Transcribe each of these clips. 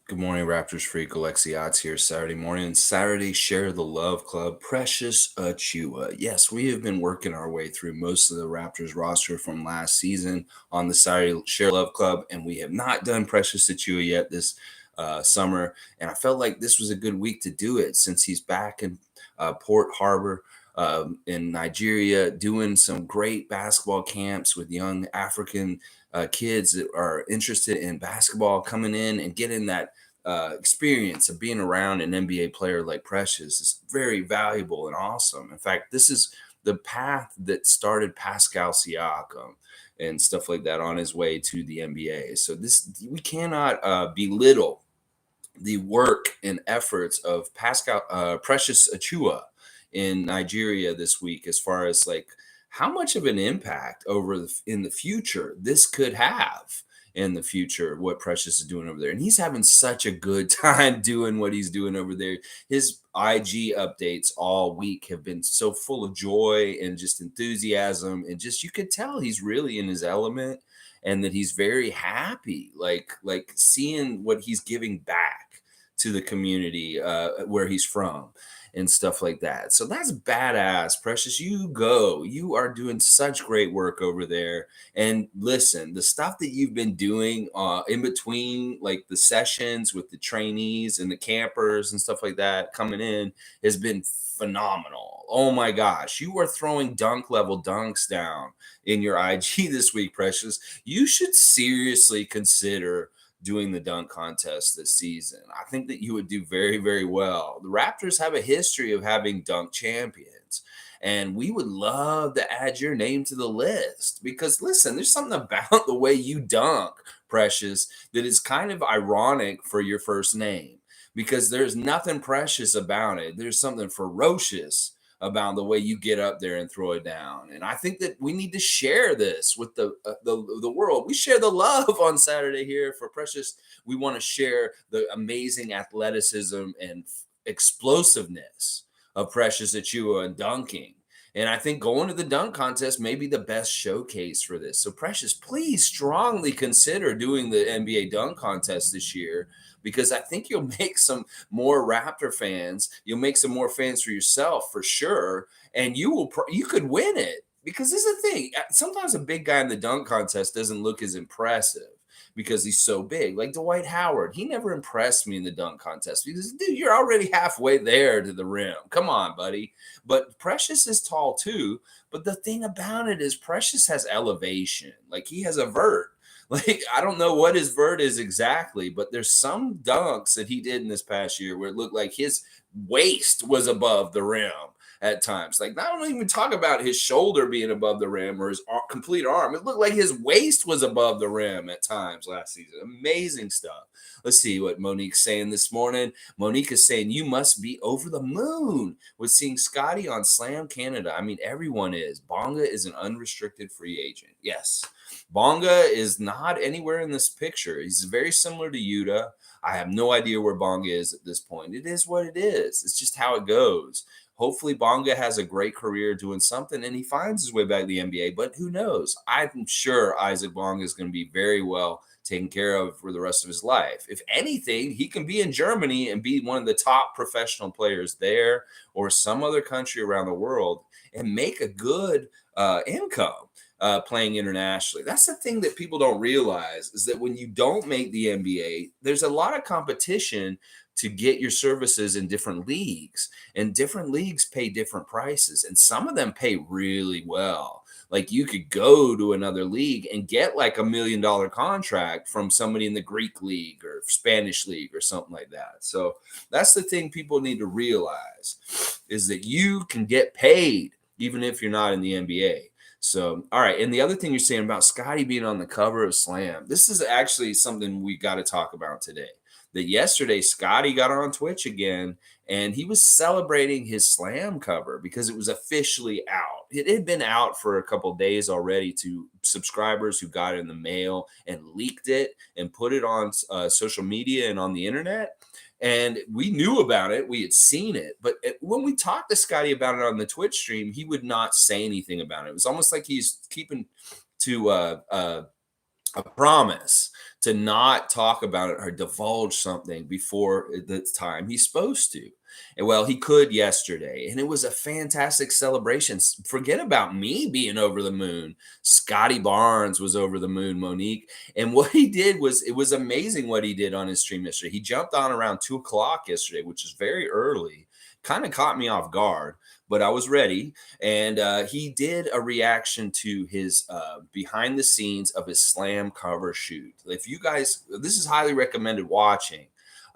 Good morning, Raptors freak. Alexiot's here Saturday morning. Saturday Share the Love Club. Precious Achiuwa. Yes, we have been working our way through most of the Raptors roster from last season on the Saturday Share Love Club, and we have not done Precious Achiuwa yet this summer. And I felt like this was a good week to do it since he's back in Port Harbor. In Nigeria, doing some great basketball camps with young African kids that are interested in basketball, coming in and getting that experience of being around an NBA player like Precious is very valuable and awesome. In fact, this is the path that started Pascal Siakam and stuff like that on his way to the NBA. So this we cannot belittle the work and efforts of Pascal Precious Achiuwa in Nigeria this week, as far as like how much of an impact in the future this could have in the future, what Precious is doing over there. And he's having such a good time doing what he's doing over there. His IG updates all week have been so full of joy and just enthusiasm, and just you could tell he's really in his element and that he's very happy, like seeing what he's giving back to the community where he's from and stuff like that. So that's badass. Precious, you go. You are doing such great work over there. And listen, the stuff that you've been doing in between, like the sessions with the trainees and the campers and stuff like that coming in, has been phenomenal. Oh my gosh, you are throwing dunk level dunks down in your IG this week, Precious. You should seriously consider doing the dunk contest this season. I think that you would do very, very well. The Raptors have a history of having dunk champions, and we would love to add your name to the list because, listen, there's something about the way you dunk, Precious, that is kind of ironic for your first name because there's nothing precious about it. There's something ferocious about the way you get up there and throw it down. And I think that we need to share this with the world. We share the love on Saturday here for Precious. We want to share the amazing athleticism and explosiveness of Precious Achiuwa and dunking. And I think going to the dunk contest may be the best showcase for this. So, Precious, please strongly consider doing the NBA dunk contest this year because I think you'll make some more Raptor fans. You'll make some more fans for yourself for sure, and you could win it because this is the thing. Sometimes a big guy in the dunk contest doesn't look as impressive because he's so big. Like Dwight Howard, he never impressed me in the dunk contest because, dude, you're already halfway there to the rim. Come on, buddy. But Precious is tall too. But the thing about it is, Precious has elevation. Like he has a vert. Like, I don't know what his vert is exactly, but there's some dunks that he did in this past year where it looked like his waist was above the rim at times. Like, I don't even talk about his shoulder being above the rim or his complete arm. It looked like his waist was above the rim at times last season. Amazing stuff. Let's see what Monique's saying this morning. Monique is saying, you must be over the moon with seeing Scotty on Slam Canada. I mean, everyone is. Bonga is an unrestricted free agent. Yes. Bonga is not anywhere in this picture. He's very similar to Yuta. I have no idea where Bonga is at this point. It is what it is. It's just how it goes. Hopefully, Bonga has a great career doing something and he finds his way back to the NBA, but who knows? I'm sure Isaac Bonga is going to be very well taken care of for the rest of his life. If anything, he can be in Germany and be one of the top professional players there or some other country around the world and make a good income. Playing internationally. That's the thing that people don't realize is that when you don't make the NBA, there's a lot of competition to get your services in different leagues, and different leagues pay different prices, and some of them pay really well. Like you could go to another league and get like $1 million contract from somebody in the Greek league or Spanish league or something like that. So that's the thing people need to realize is that you can get paid even if you're not in the NBA. So, all right. And the other thing you're saying about Scotty being on the cover of Slam, this is actually something we got to talk about today. That yesterday, Scotty got on Twitch again and he was celebrating his Slam cover because it was officially out. It had been out for a couple of days already to subscribers who got it in the mail and leaked it and put it on social media and on the internet. And we knew about it. We had seen it. But when we talked to Scotty about it on the Twitch stream, he would not say anything about it. It was almost like he's keeping to a promise to not talk about it or divulge something before the time he's supposed to. And well, he could yesterday, and it was a fantastic celebration. Forget about me being over the moon. Scotty Barnes was over the moon, Monique. And what he did was, it was amazing what he did on his stream yesterday. He jumped on around 2 o'clock yesterday, which is very early. Kind of caught me off guard, but I was ready. And he did a reaction to his behind the scenes of his slam cover shoot. If you guys, this is highly recommended watching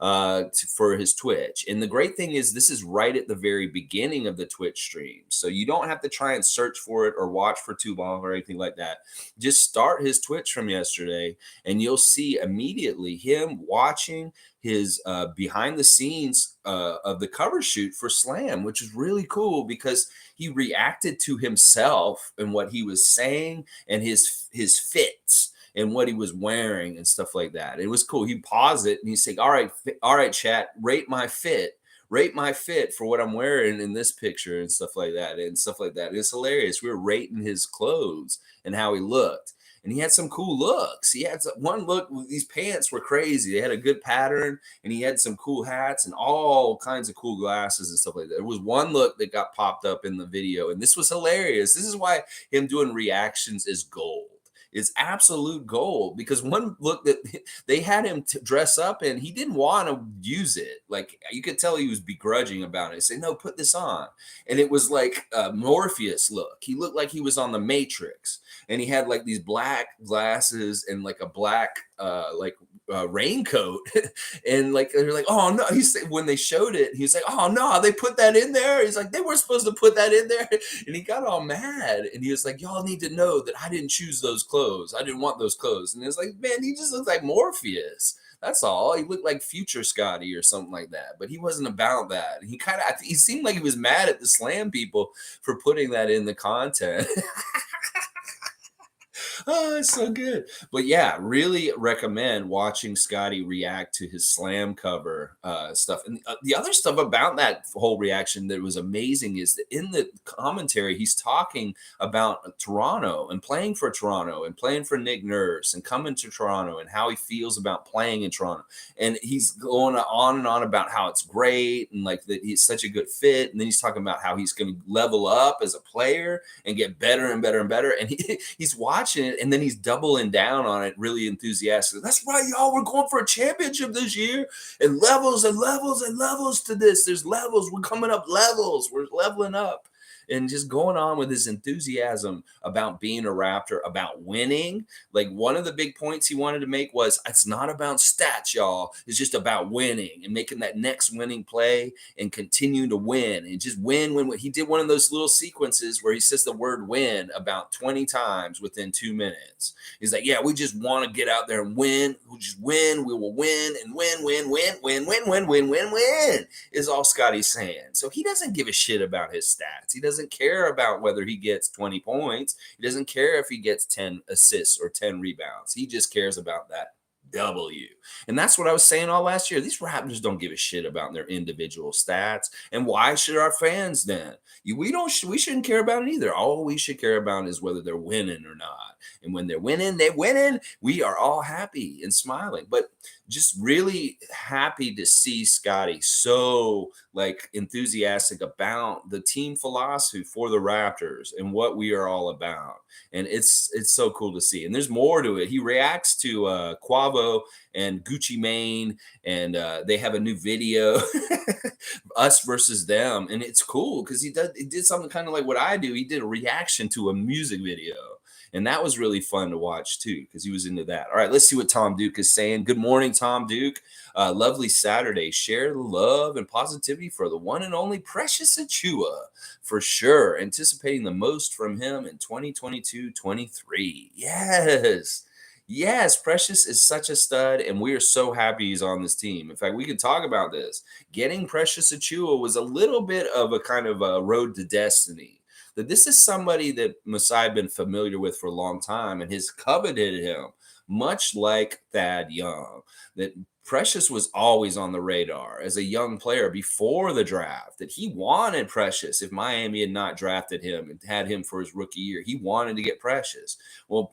for his Twitch. And the great thing is, this is right at the very beginning of the Twitch stream. So you don't have to try and search for it or watch for too long or anything like that. Just start his Twitch from yesterday, and you'll see immediately him watching his behind the scenes of the cover shoot for Slam, which is really cool because he reacted to himself and what he was saying and his fits and what he was wearing and stuff like that. It was cool. He paused it and he's saying, all right, chat, rate my fit for what I'm wearing in this picture and stuff like that. It's hilarious. We were rating his clothes and how he looked. And he had some cool looks. He had one look. These pants were crazy. They had a good pattern, and he had some cool hats and all kinds of cool glasses and stuff like that. There was one look that got popped up in the video, and this was hilarious. This is why him doing reactions is gold. It's absolute gold, because one look that they had him dress up in, he didn't want to use it. Like, you could tell he was begrudging about it. Say, no, put this on. And it was like a Morpheus look. He looked like he was on the Matrix, and he had like these black glasses and like a black raincoat. And like, they're like, oh no, he said, when they showed it, he's like, oh no, they put that in there. He's like, they weren't supposed to put that in there. And he got all mad, and he was like, y'all need to know that I didn't choose those clothes. I didn't want those clothes. And it's like, man, he just looks like Morpheus. That's all. He looked like future Scotty or something like that, but he wasn't about that. He seemed like he was mad at the Slam people for putting that in the content. Oh, it's so good. But yeah, really recommend watching Scotty react to his Slam cover stuff. And the other stuff about that whole reaction that was amazing is that in the commentary, he's talking about Toronto and playing for Toronto and playing for Nick Nurse and coming to Toronto and how he feels about playing in Toronto. And he's going on and on about how it's great and like that he's such a good fit. And then he's talking about how he's going to level up as a player and get better and better and better. And he's watching it, and then he's doubling down on it really enthusiastic. That's right, y'all. We're going for a championship this year, and levels and levels and levels to this. There's levels. We're coming up levels. We're leveling up. And just going on with his enthusiasm about being a Raptor, about winning. Like, one of the big points he wanted to make was, it's not about stats, y'all. It's just about winning and making that next winning play and continue to win and just win. He did one of those little sequences where he says the word win about 20 times within 2 minutes. He's like, yeah, we just want to get out there and win. We'll just win. We will win and win, win, win, win, win, win, win, win, win, is all Scotty's saying. So he doesn't give a shit about his stats. He doesn't care about whether he gets 20 points. He doesn't care if he gets 10 assists or 10 rebounds. He just cares about that W. And that's what I was saying all last year. These Raptors don't give a shit about their individual stats. And why should our fans then? We shouldn't care about it either. All we should care about is whether they're winning or not. And when they're winning, we are all happy and smiling. But just really happy to see Scotty so like enthusiastic about the team philosophy for the Raptors and what we are all about. And it's so cool to see. And there's more to it. He reacts to Quavo and Gucci Mane, and they have a new video, us versus them. And it's cool because he did something kind of like what I do. He did a reaction to a music video. And that was really fun to watch too, because he was into that. All right, let's see what Tom Duke is saying. Good morning, Tom Duke. Lovely Saturday. Share the love and positivity for the one and only Precious Achiuwa, for sure. Anticipating the most from him in 2022-23. Yes. Yes, Precious is such a stud, and we are so happy he's on this team. In fact, we can talk about this. Getting Precious Achiuwa was a little bit of a kind of a road to destiny. That this is somebody that Masai had been familiar with for a long time and has coveted him, much like Thad Young. That Precious was always on the radar as a young player before the draft, that he wanted Precious. If Miami had not drafted him and had him for his rookie year, he wanted to get Precious. Well,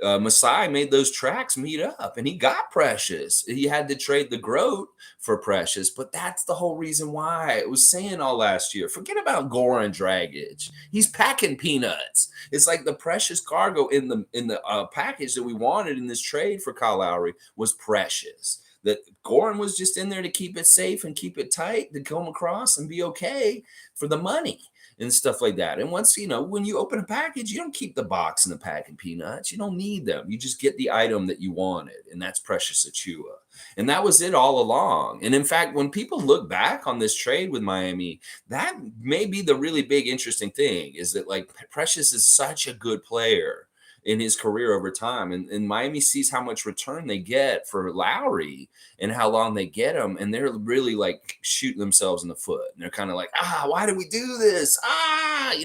Masai made those tracks meet up, and he got Precious. He had to trade the Groat for Precious, but that's the whole reason why. I was saying all last year. Forget about Goran Dragic. He's packing peanuts. It's like the Precious cargo in the package that we wanted in this trade for Kyle Lowry was Precious. That Goran was just in there to keep it safe and keep it tight, to come across and be okay for the money and stuff like that. And once, when you open a package, you don't keep the box and the packing peanuts. You don't need them. You just get the item that you wanted, and that's Precious Achiuwa. And that was it all along. And in fact, when people look back on this trade with Miami, that may be the really big interesting thing is that like Precious is such a good player in his career over time. And Miami sees how much return they get for Lowry and how long they get him. And they're really like shooting themselves in the foot. And they're kind of like, why did we do this?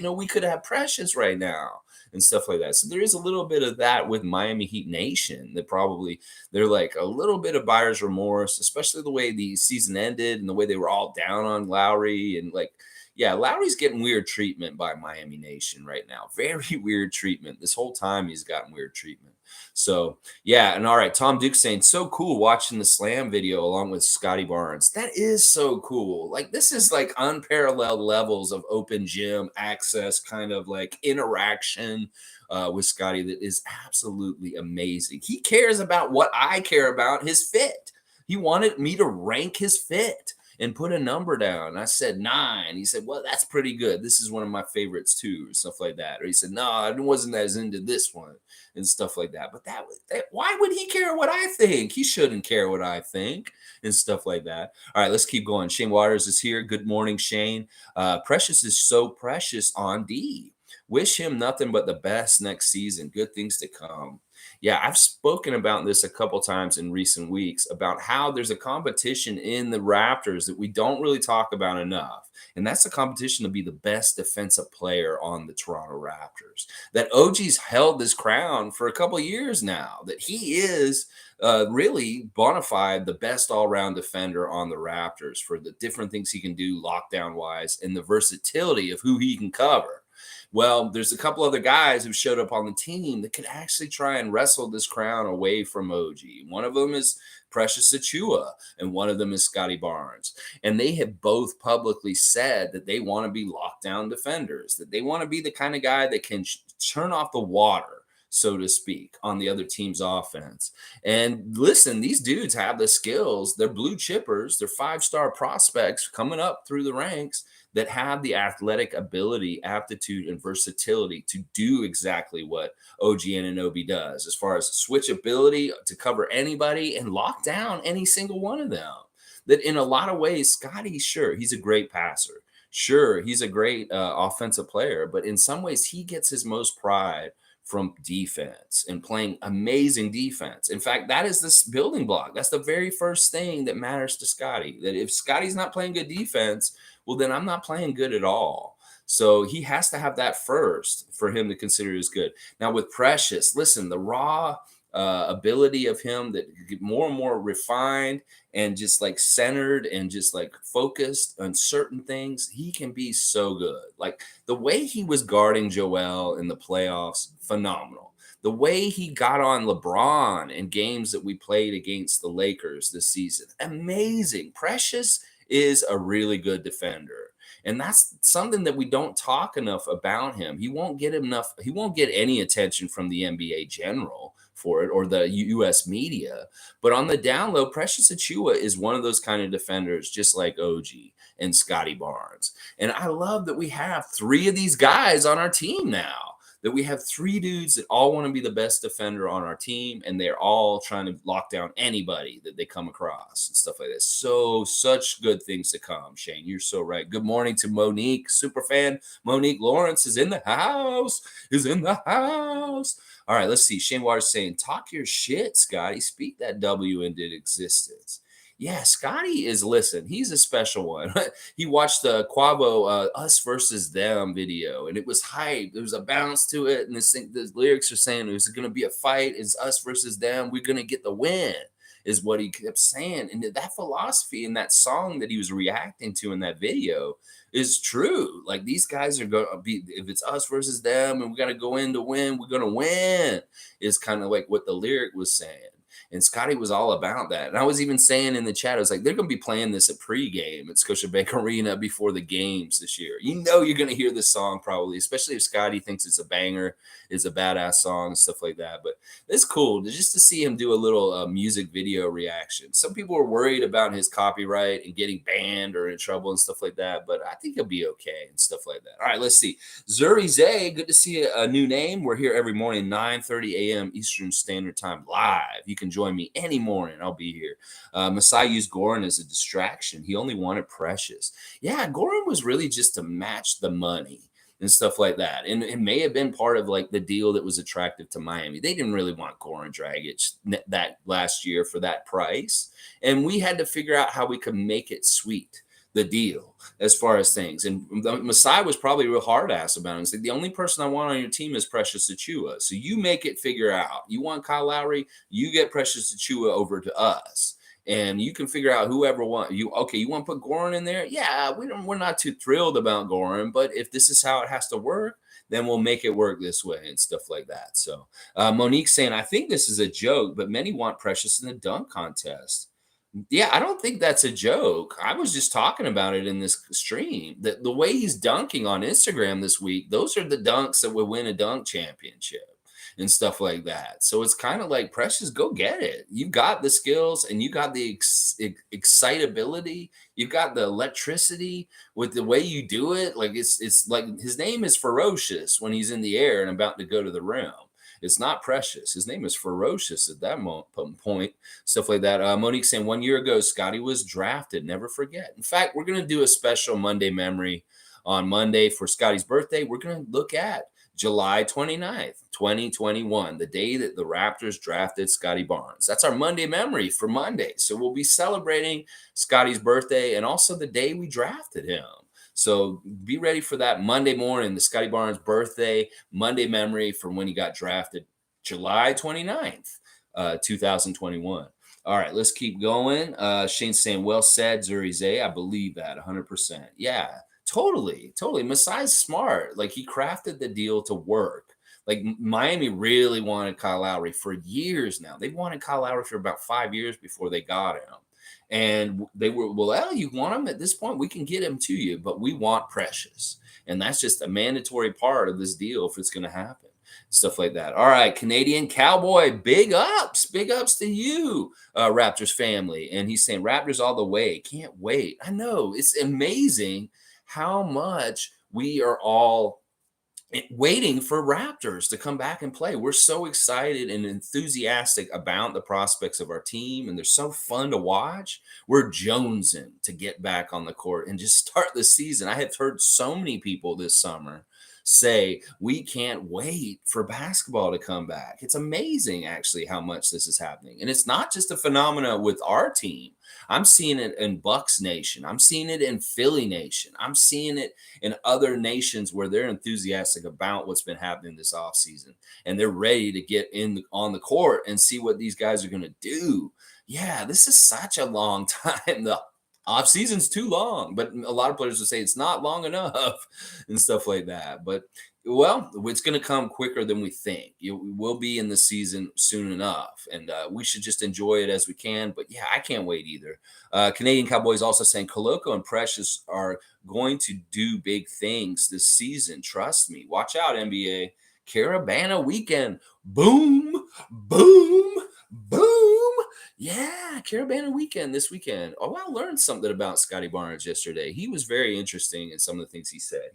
We could have Precious right now and stuff like that. So there is a little bit of that with Miami Heat Nation that probably they're like a little bit of buyer's remorse, especially the way the season ended and the way they were all down on Lowry and like, yeah, Lowry's getting weird treatment by Miami Nation right now. Very weird treatment. This whole time he's gotten weird treatment. So, yeah. And all right, Tom Duke saying, so cool watching the Slam video along with Scotty Barnes. That is so cool. Like, this is like unparalleled levels of open gym access, kind of like interaction with Scotty that is absolutely amazing. He cares about what I care about, his fit. He wanted me to rank his fit and put a number down. I said 9. He said, well, that's pretty good. This is one of my favorites too, or stuff like that. Or he said, no, I wasn't as into this one and stuff like that. But why would he care what I think? He shouldn't care what I think and stuff like that. All right, let's keep going. Shane Waters is here. Good morning, Shane. Precious is so precious on D. Wish him nothing but the best next season. Good things to come. Yeah, I've spoken about this a couple times in recent weeks about how there's a competition in the Raptors that we don't really talk about enough. And that's the competition to be the best defensive player on the Toronto Raptors. That OG's held this crown for a couple years now, that he is really bona fide the best all-around defender on the Raptors for the different things he can do lockdown-wise and the versatility of who he can cover. Well, there's a couple other guys who showed up on the team that could actually try and wrestle this crown away from OG. One of them is Precious Achiuwa, and one of them is Scotty Barnes. And they have both publicly said that they want to be lockdown defenders, that they want to be the kind of guy that can turn off the water, so to speak, on the other team's offense. And listen, these dudes have the skills. They're blue chippers. They're 5-star prospects coming up through the ranks that have the athletic ability, aptitude, and versatility to do exactly what OG Anunoby does, as far as switchability to cover anybody and lock down any single one of them. That in a lot of ways, Scotty, sure, he's a great passer. Sure, he's a great offensive player, but in some ways, he gets his most pride from defense and playing amazing defense. In fact, that is this building block. That's the very first thing that matters to Scotty. That if Scotty's not playing good defense, well, then I'm not playing good at all. So he has to have that first for him to consider as good. Now with Precious, listen, the raw ability of him that get more and more refined and just like centered and just like focused on certain things, he can be so good. Like the way he was guarding Joel in the playoffs, phenomenal. The way he got on LeBron in games that we played against the Lakers this season, amazing. Precious is a really good defender. And that's something that we don't talk enough about him. He won't get any attention from the NBA general for it or the US media. But on the down low, Precious Achiuwa is one of those kind of defenders, just like OG and Scotty Barnes. And I love that we have 3 of these guys on our team now. That we have 3 dudes that all want to be the best defender on our team, and they're all trying to lock down anybody that they come across and stuff like this. So, such good things to come, Shane. You're so right. Good morning to Monique, super fan. Monique Lawrence is in the house. All right, let's see. Shane Waters saying, talk your shit, Scotty. Speak that W into existence. Yeah, Scotty is, listen, he's a special one. He watched the Quavo Us versus Them video, and it was hype. There was a bounce to it, and the lyrics are saying it was going to be a fight. It's us versus them. We're going to get the win. is what he kept saying. And that philosophy in that song that he was reacting to in that video is true. Like these guys are going to be, if it's us versus them and we got to go in to win, we're going to win, is kind of like what the lyric was saying. And Scotty was all about that. And I was even saying in the chat, I was like, they're going to be playing this at pregame at Scotiabank Arena before the games this year. You know, you're going to hear this song probably, especially if Scotty thinks it's a banger, it's a badass song, and stuff like that. But it's cool just to see him do a little music video reaction. Some people are worried about his copyright and getting banned or in trouble and stuff like that. But I think he'll be okay and stuff like that. All right, let's see. Zuri Zay, good to see a new name. We're here every morning, 9:30 a.m. Eastern Standard Time live. You can join me any morning. I'll be here. Masai used Goran as a distraction. He only wanted Precious. Yeah, Goran was really just to match the money and stuff like that. And it may have been part of like the deal that was attractive to Miami. They didn't really want Goran Dragic that last year for that price. And we had to figure out how we could make it sweet, the deal as far as things. And Masai was probably real hard ass about it. It's like, the only person I want on your team is Precious Achiuwa. So you make it figure out. You want Kyle Lowry, you get Precious Achiuwa over to us. And you can figure out whoever want you. Okay, you want to put Goran in there? Yeah, we're not too thrilled about Goran, but if this is how it has to work, then we'll make it work this way and stuff like that. So Monique saying, I think this is a joke, but many want Precious in the dunk contest. Yeah, I don't think that's a joke. I was just talking about it in this stream. The way he's dunking on Instagram this week, those are the dunks that would win a dunk championship and stuff like that. So it's kind of like, Precious, go get it. You've got the skills and you got the excitability. You've got the electricity with the way you do it. Like it's like his name is Ferocious when he's in the air and about to go to the rim. It's not Precious. His name is Ferocious at that point, stuff like that. Monique saying 1 year ago, Scotty was drafted. Never forget. In fact, we're going to do a special Monday memory on Monday for Scotty's birthday. We're going to look at July 29th, 2021, the day that the Raptors drafted Scotty Barnes. That's our Monday memory for Monday. So we'll be celebrating Scotty's birthday and also the day we drafted him. So be ready for that Monday morning, the Scotty Barnes birthday Monday memory from when he got drafted, July 29th, 2021. All right, let's keep going. Shane's saying, well said, Zuri Zay. I believe that 100%. Yeah, totally. Masai's smart. Like, he crafted the deal to work. Like, Miami really wanted Kyle Lowry for years now. They wanted Kyle Lowry for about 5 years before they got him. And they were, well, you want him at this point? We can get him to you, but we want Precious. And that's just a mandatory part of this deal if it's going to happen. Stuff like that. All right, Canadian Cowboy, big ups to you, Raptors family. And he's saying, Raptors all the way. Can't wait. I know. It's amazing how much we are all waiting for Raptors to come back and play. We're so excited and enthusiastic about the prospects of our team, and they're so fun to watch. We're jonesing to get back on the court and just start the season. I have heard so many people this summer say, we can't wait for basketball to come back. It's amazing, actually, how much this is happening. And it's not just a phenomena with our team. I'm seeing it in Bucks Nation. I'm seeing it in Philly Nation. I'm seeing it in other nations where they're enthusiastic about what's been happening this offseason. And they're ready to get on the court and see what these guys are going to do. Yeah, this is such a long time. The off season's too long, but a lot of players will say it's not long enough and stuff like that. But well, it's going to come quicker than we think. We will be in the season soon enough, and we should just enjoy it as we can. But yeah, I can't wait either. Canadian Cowboys also saying Koloko and Precious are going to do big things this season. Trust me. Watch out, NBA. Caravana weekend. Boom, boom, boom. Yeah, Caravana weekend this weekend. Oh, I learned something about Scotty Barnes yesterday. He was very interesting in some of the things he said.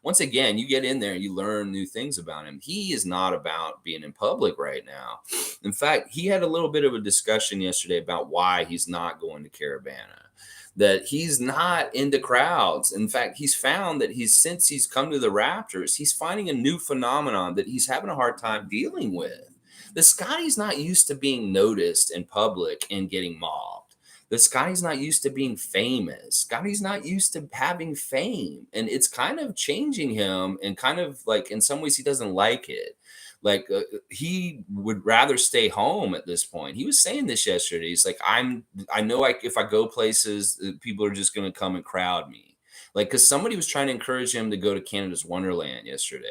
Once again, you get in there and you learn new things about him. He is not about being in public right now. In fact, he had a little bit of a discussion yesterday about why he's not going to Caravana, that he's not into crowds. In fact, he's found that since he's come to the Raptors, he's finding a new phenomenon that he's having a hard time dealing with. The Scotty's not used to being noticed in public and getting mobbed. The Scotty's not used to being famous. Scotty's not used to having fame. And it's kind of changing him, and kind of like in some ways he doesn't like it. Like he would rather stay home at this point. He was saying this yesterday. He's like, I know like if I go places, people are just going to come and crowd me. Like, because somebody was trying to encourage him to go to Canada's Wonderland yesterday.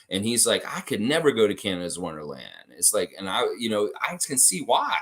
And he's like, I could never go to Canada's Wonderland. It's like, and I can see why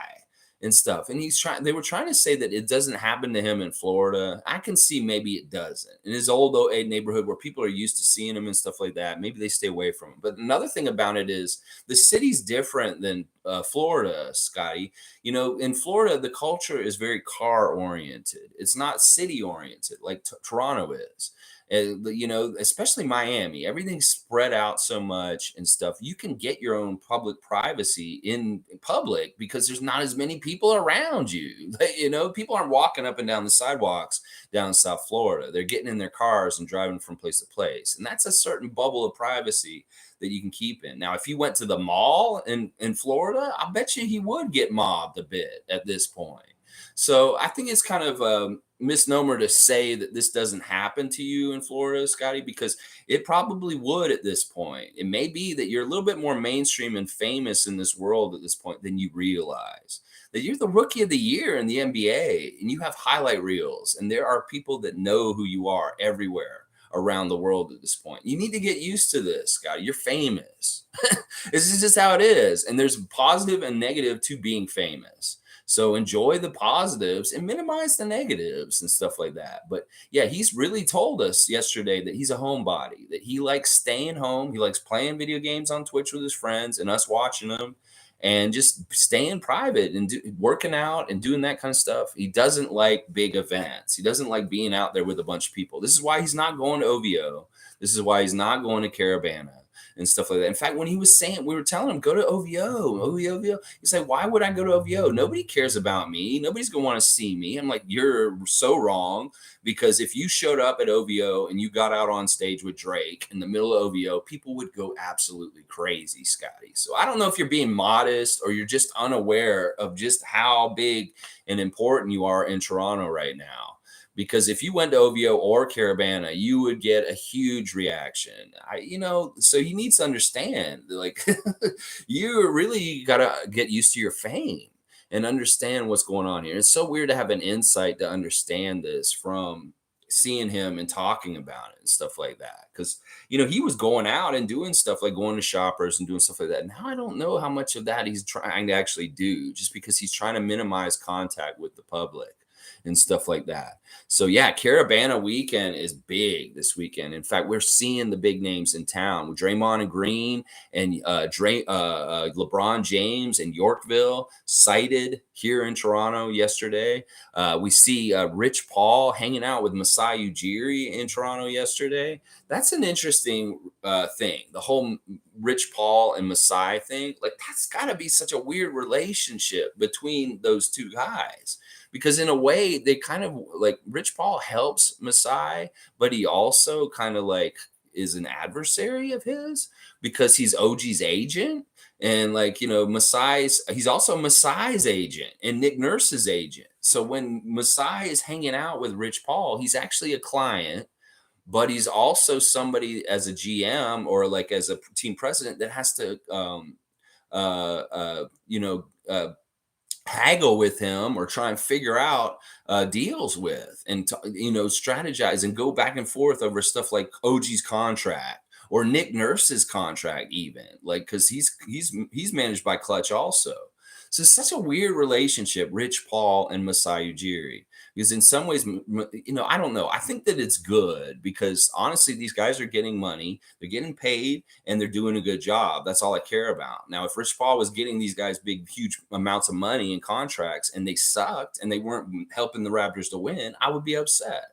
and stuff. And they were trying to say that it doesn't happen to him in Florida. I can see maybe it doesn't. In his old OA neighborhood where people are used to seeing him and stuff like that, maybe they stay away from him. But another thing about it is the city's different than Florida, Scotty. In Florida, the culture is very car oriented. It's not city oriented like Toronto is. Especially Miami, everything's spread out so much and stuff. You can get your own public privacy in public because there's not as many people around you. People aren't walking up and down the sidewalks down in South Florida. They're getting in their cars and driving from place to place. And that's a certain bubble of privacy that you can keep in. Now, if you went to the mall in Florida, I bet you he would get mobbed a bit at this point. So I think it's kind of a misnomer to say that this doesn't happen to you in Florida, Scotty, because it probably would at this point. It may be that you're a little bit more mainstream and famous in this world at this point than you realize. That you're the rookie of the year in the NBA and you have highlight reels, and there are people that know who you are everywhere around the world at this point. You need to get used to this, Scotty. You're famous. This is just how it is. And there's positive and negative to being famous. So enjoy the positives and minimize the negatives and stuff like that. But yeah, he's really told us yesterday that he's a homebody, that he likes staying home. He likes playing video games on Twitch with his friends and us watching them and just staying private and working out and doing that kind of stuff. He doesn't like big events. He doesn't like being out there with a bunch of people. This is why he's not going to OVO. This is why he's not going to Caravana and stuff like that. In fact, when he was saying, we were telling him, go to OVO. He's like, why would I go to OVO? Nobody cares about me. Nobody's going to want to see me. I'm like, you're so wrong. Because if you showed up at OVO and you got out on stage with Drake in the middle of OVO, people would go absolutely crazy, Scotty. So I don't know if you're being modest or you're just unaware of just how big and important you are in Toronto right now. Because if you went to OVO or Caravana, you would get a huge reaction. So you need to understand, like, you really got to get used to your fame and understand what's going on here. It's so weird to have an insight to understand this from seeing him and talking about it and stuff like that. Because, he was going out and doing stuff like going to shoppers and doing stuff like that. Now I don't know how much of that he's trying to actually do just because he's trying to minimize contact with the public and stuff like that. So yeah, Caravana weekend is big this weekend. In fact, we're seeing the big names in town with Draymond and Green and LeBron James and Yorkville sighted here in Toronto yesterday. We see Rich Paul hanging out with Masai Ujiri in Toronto yesterday. That's an interesting thing. The whole Rich Paul and Masai thing, like that's got to be such a weird relationship between those two guys. Because in a way, they kind of like Rich Paul helps Masai, but he also kind of like is an adversary of his because he's OG's agent. And like, he's also Masai's agent and Nick Nurse's agent. So when Masai is hanging out with Rich Paul, he's actually a client, but he's also somebody as a GM or like as a team president that has to, haggle with him or try and figure out deals with and strategize and go back and forth over stuff like OG's contract or Nick Nurse's contract even like because he's managed by Clutch also. So it's such a weird relationship, Rich Paul and Masai Ujiri, because in some ways, I don't know. I think that it's good because honestly, these guys are getting money, they're getting paid, and they're doing a good job. That's all I care about. Now, if Rich Paul was getting these guys big, huge amounts of money and contracts and they sucked and they weren't helping the Raptors to win, I would be upset.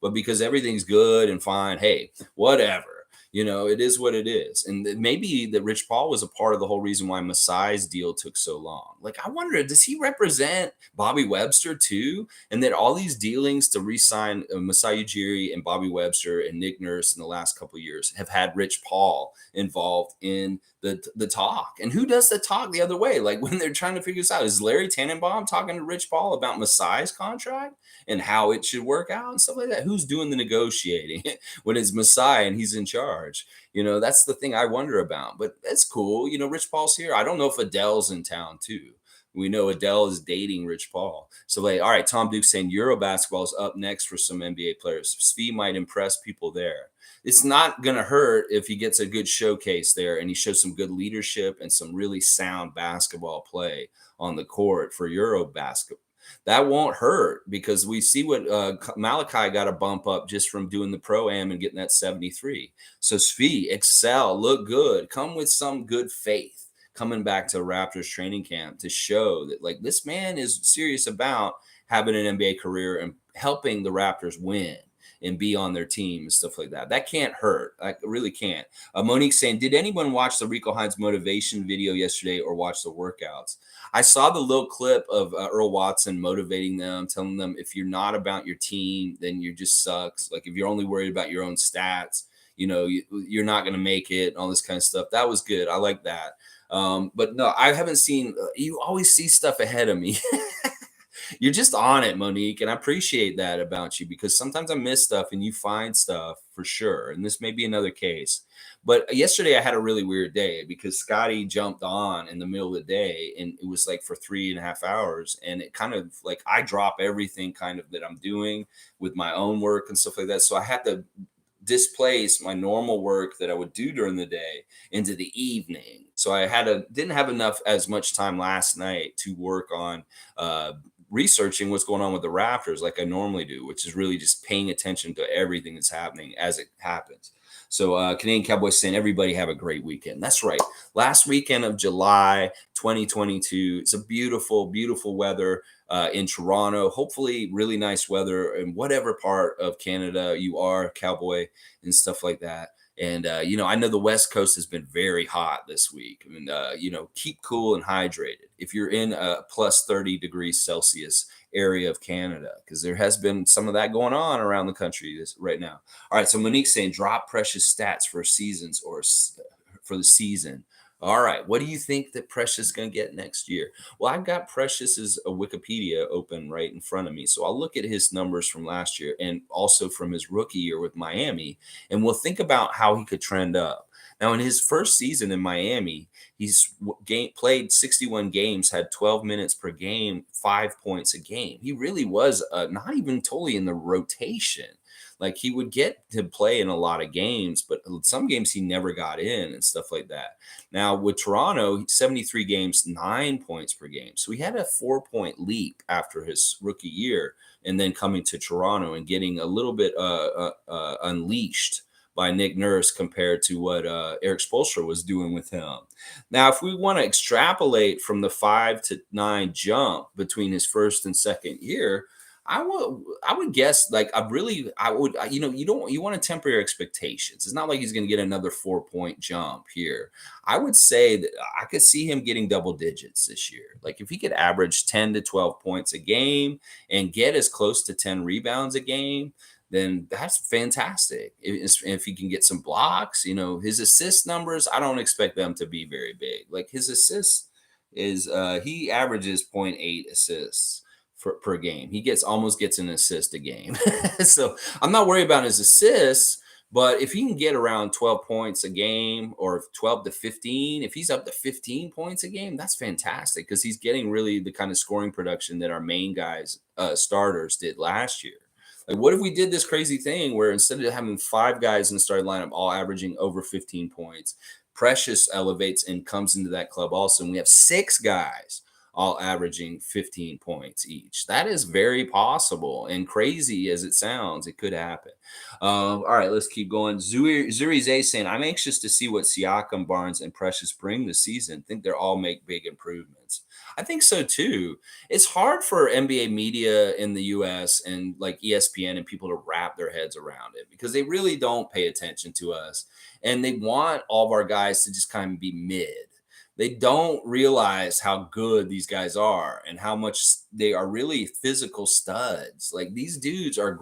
But because everything's good and fine, hey, whatever. It is what it is. And maybe that Rich Paul was a part of the whole reason why Masai's deal took so long. Like, I wonder, does he represent Bobby Webster too? And that all these dealings to re-sign Masai Ujiri and Bobby Webster and Nick Nurse in the last couple of years have had Rich Paul involved in the talk. And who does the talk the other way? Like when they're trying to figure this out, is Larry Tannenbaum talking to Rich Paul about Masai's contract and how it should work out and stuff like that? Who's doing the negotiating when it's Masai and he's in charge? large. That's the thing I wonder about. But that's cool. Rich Paul's here. I don't know if Adele's in town too. We know Adele is dating Rich Paul. So, like, all right, Tom Duke saying Euro basketball is up next for some NBA players. Svi might impress people there. It's not going to hurt if he gets a good showcase there and he shows some good leadership and some really sound basketball play on the court for Euro basketball. That won't hurt because we see what Malachi got a bump up just from doing the pro am and getting that 73. So Svi, excel, look good, come with some good faith coming back to Raptors training camp to show that like this man is serious about having an NBA career and helping the Raptors win and be on their team and stuff like that. That can't hurt. I really can't. Monique saying, did anyone watch the Rico Hines motivation video yesterday or watch the workouts? I saw the little clip of Earl Watson motivating them, telling them if you're not about your team, then you just sucks. Like if you're only worried about your own stats, you're not going to make it and all this kind of stuff. That was good. I like that. But no, I haven't seen, you always see stuff ahead of me. You're just on it, Monique, and I appreciate that about you because sometimes I miss stuff and you find stuff for sure. And this may be another case. But yesterday I had a really weird day because Scotty jumped on in the middle of the day and it was like for 3.5 hours. And it kind of like I drop everything kind of that I'm doing with my own work and stuff like that. So I had to displace my normal work that I would do during the day into the evening. So I didn't have enough as much time last night to work on researching what's going on with the Raptors like I normally do, which is really just paying attention to everything that's happening as it happens. So Canadian Cowboys saying everybody have a great weekend. That's right. Last weekend of July 2022. It's a beautiful, beautiful weather in Toronto. Hopefully really nice weather in whatever part of Canada you are, Cowboy and stuff like that. And, I know the West Coast has been very hot this week. I mean, keep cool and hydrated if you're in a plus 30 degrees Celsius area of Canada, because there has been some of that going on around the country right now. All right. So Monique's saying drop Precious stats for seasons or for the season. All right. What do you think that Precious is going to get next year? Well, I've got Precious's Wikipedia open right in front of me. So I'll look at his numbers from last year and also from his rookie year with Miami. And we'll think about how he could trend up. Now, in his first season in Miami, he's played 61 games, had 12 minutes per game, 5 points a game. He really was not even totally in the rotation. Like he would get to play in a lot of games, but some games he never got in and stuff like that. Now with Toronto, 73 games, 9 points per game. So he had a 4-point leap after his rookie year, and then coming to Toronto and getting a little bit unleashed by Nick Nurse compared to what Eric Spoelstra was doing with him. Now, if we want to extrapolate from the 5 to 9 jump between his first and second year, I would guess like you want to temper your expectations. It's not like he's going to get another 4-point jump here. I would say that I could see him getting double digits this year. Like if he could average 10 to 12 points a game and get as close to 10 rebounds a game, then that's fantastic. If he can get some blocks, his assist numbers, I don't expect them to be very big. Like his assists is he averages zero point 0.8 assists per game. He almost gets an assist a game. So I'm not worried about his assists, but if he can get around 12 points a game or 12 to 15, if he's up to 15 points a game, that's fantastic because he's getting really the kind of scoring production that our main guys, starters did last year. Like, what if we did this crazy thing where instead of having 5 guys in the starting lineup all averaging over 15 points, Precious elevates and comes into that club also, and we have 6 guys all averaging 15 points each. That is very possible, and crazy as it sounds, it could happen. All right, let's keep going. Zuri Zay saying, I'm anxious to see what Siakam, Barnes, and Precious bring this season. Think they'll all make big improvements. I think so too. It's hard for NBA media in the US and like ESPN and people to wrap their heads around it because they really don't pay attention to us. And they want all of our guys to just kind of be mid. They don't realize how good these guys are and how much they are really physical studs. Like these dudes are